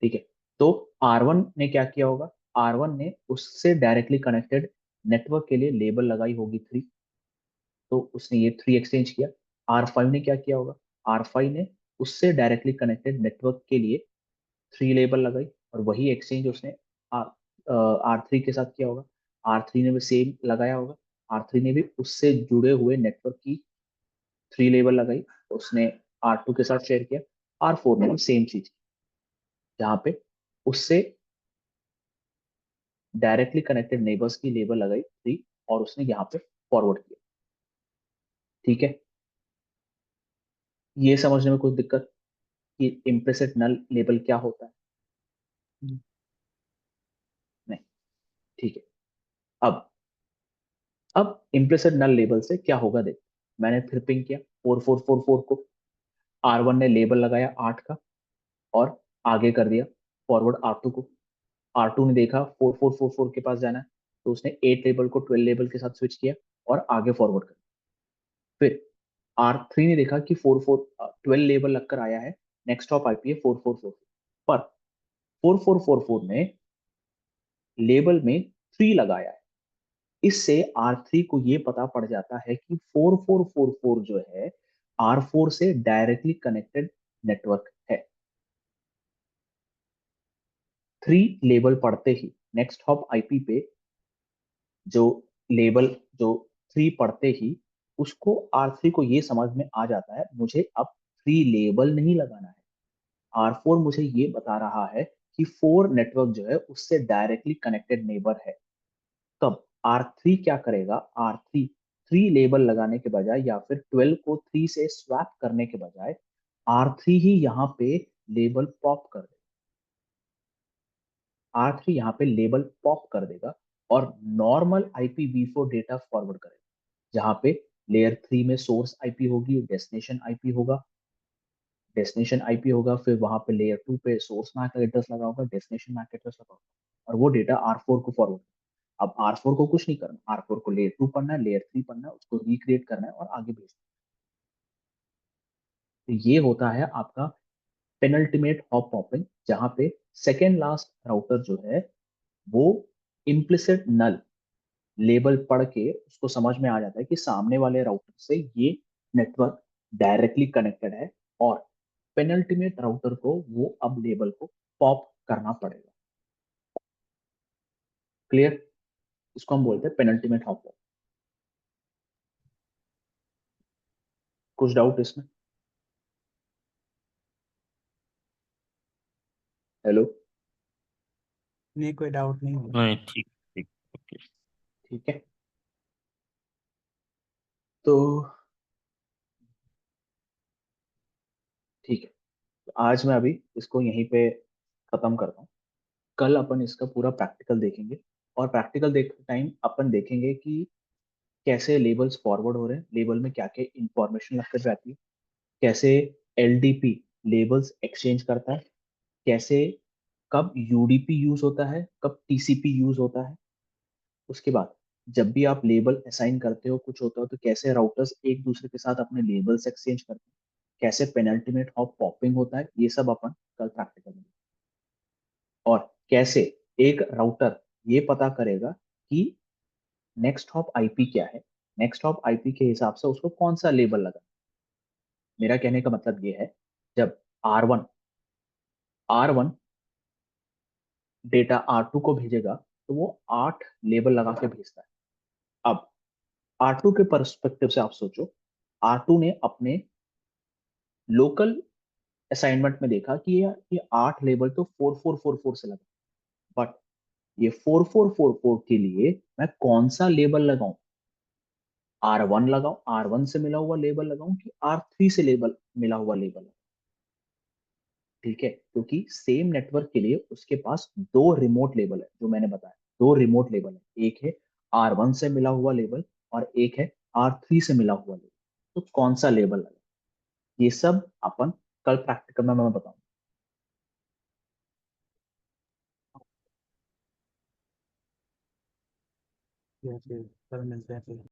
ठीक है, तो R1 ने क्या किया होगा? R1 ने उससे डायरेक्टली कनेक्टेड नेटवर्क के लिए लेबल लगाई होगी 3, तो उसने ये 3 एक्सचेंज किया। R5 ने क्या किया होगा? R5 ने उससे डायरेक्टली कनेक्टेड नेटवर्क के लिए 3 लेबल लगाई, और वही एक्सचेंज उसने R3 के साथ किया होगा। R3 ने भी सेम लगाया होगा। R3 ने भी उससे जुड़े हुए नेटवर्क की 3 लेबल लगाई, उसने R2 के साथ शेयर किया। R4 ने भी सेम चीज की, जहाँ पे उससे डायरेक्टली कनेक्टेड नेबर्स की लेबल लगाई 3, और उसने यहाँ पे फॉरवर्ड किया। ठीक है, ये समझने में कोई दिक्कत कि इम्प्लिसिट नल लेबल क्या होता है? हम्म। नहीं। ठीक है, अब इम्प्लिसिट नल लेबल से क्या होगा देख। मैंने फिर पिंग किया 4444 को, R1 ने लेबल लगाया 8 का और आगे कर दिया फॉरवर्ड R2 को। R2 ने देखा 4444 के पास जाना है, तो उसने 8 लेबल को 12 लेबल के साथ स्विच किया और आगे फॉरवर्ड कर। फिर R3 ने देखा कि 12 लेबल लगकर आया है, नेक्स्ट हॉप आईपी है 4444, पर 4444 ने लेबल में 3 लगाया है। इससे R3 को ये पता पड़ जाता है कि 4444 जो है R4 से डायरेक्टली कनेक्टेड नेटवर्क है। 3 लेबल पढ़ते ही नेक्स्ट हॉप आईपी पे जो लेबल जो R3 पढ़ते ही उसको R3 को ये समझ में आ जाता है मुझे अब 3 लेबल नहीं लगाना है। R4 मुझे ये बता रहा है कि 4 नेटवर्क जो है उससे डायरेक्टली कनेक्टेड नेबर है। तब R3 क्या करेगा, R3 3 लेबल लगाने के बजाय या फिर 12 को 3 से स्वैप करने के बजाय R3 ही यहाँ पे लेबल पॉप कर देगा। R3 यहाँ पे लेबल पॉप कर देगा और नॉर्मल IPv4 डेटा फॉरवर्ड करेगा, जहाँ पे लेयर 3 में सोर्स आईपी होगी, डेस्टिनेशन आईपी होगा, डेस्टिनेशन आईपी होगा, फिर वहां पे लेयर 2 पे सोर्स मैक एड्रेस लगा होगा, डेस्टिनेशन मैक एड्रेस लगा होगा, और वो डेटा R4 को फॉरवर्ड। अब R4 को कुछ नहीं करना, R4 को लेयर 2 पढ़ना है, लेयर 3 पढ़ना है, उसको रिक्रिएट करना है और आगे भेजना है। तो ये होता है आपका पेनल्टीमेट हॉप पॉपिंग, जहां पे सेकेंड लास्ट राउटर जो है वो इम्प्लिसिट नल लेबल पढ़ के उसको समझ में आ जाता है कि सामने वाले राउटर से ये नेटवर्क डायरेक्टली कनेक्टेड है, और पेनल्टीमेट राउटर को वो अब लेबल को पॉप करना पड़ेगा। क्लियर? इसको हम बोलते हैं पेनल्टीमेट हॉप पॉप। कुछ डाउट इसमें? हेलो? नहीं, कोई डाउट नहीं है। नहीं, ठीक ठीक। ओके। ठीक है, तो ठीक है, तो आज मैं अभी इसको यहीं पे खत्म करता हूँ। कल अपन इसका पूरा प्रैक्टिकल देखेंगे, और प्रैक्टिकल देखते टाइम अपन देखेंगे कि कैसे लेबल्स फॉरवर्ड हो रहे हैं, लेबल में क्या क्या इंफॉर्मेशन लगकर जाती है, कैसे एलडीपी लेबल्स एक्सचेंज करता है, कैसे कब यूडीपी यूज होता है, कब टीसीपी यूज होता है। उसके बाद जब भी आप लेबल असाइन करते हो, कुछ होता हो, तो कैसे राउटर्स एक दूसरे के साथ अपने लेबल्स एक्सचेंज करते हैं, कैसे पेनल्टीमेट ऑफ पॉपिंग होता है, ये सब अपन कल प्रैक्टिकल में। और कैसे एक राउटर ये पता करेगा कि नेक्स्ट हॉप आईपी क्या है, नेक्स्ट हॉप आईपी के हिसाब से उसको कौन सा लेबल लगा। मेरा कहने का मतलब ये है, जब R1 R1 डेटा R2 को भेजेगा तो वो 8 लेबल लगा के भेजता है। अब R2 के परस्पेक्टिव से आप सोचो, R2 ने अपने लोकल असाइनमेंट में देखा कि ये 8 लेबल तो 4444 से लगा, बट ये 4444 के लिए मैं कौन सा लेबल लगाऊं, R1 लगाऊं, R1 से मिला हुआ लेबल लगाऊं कि R3 से लेबल मिला हुआ लेबल लगाऊं? ठीक है, क्योंकि सेम नेटवर्क के लिए उसके पास 2 रिमोट लेबल है, जो मैंने बताया 2 रिमोट लेबल है, एक है R1 से मिला हुआ लेबल और एक है R3 से मिला हुआ लेबल। तो कौन सा लेबल लगा, ये सब अपन कल प्रैक्टिकल में मैं बताऊंगा। या फिर कल मिलते हैं फिर।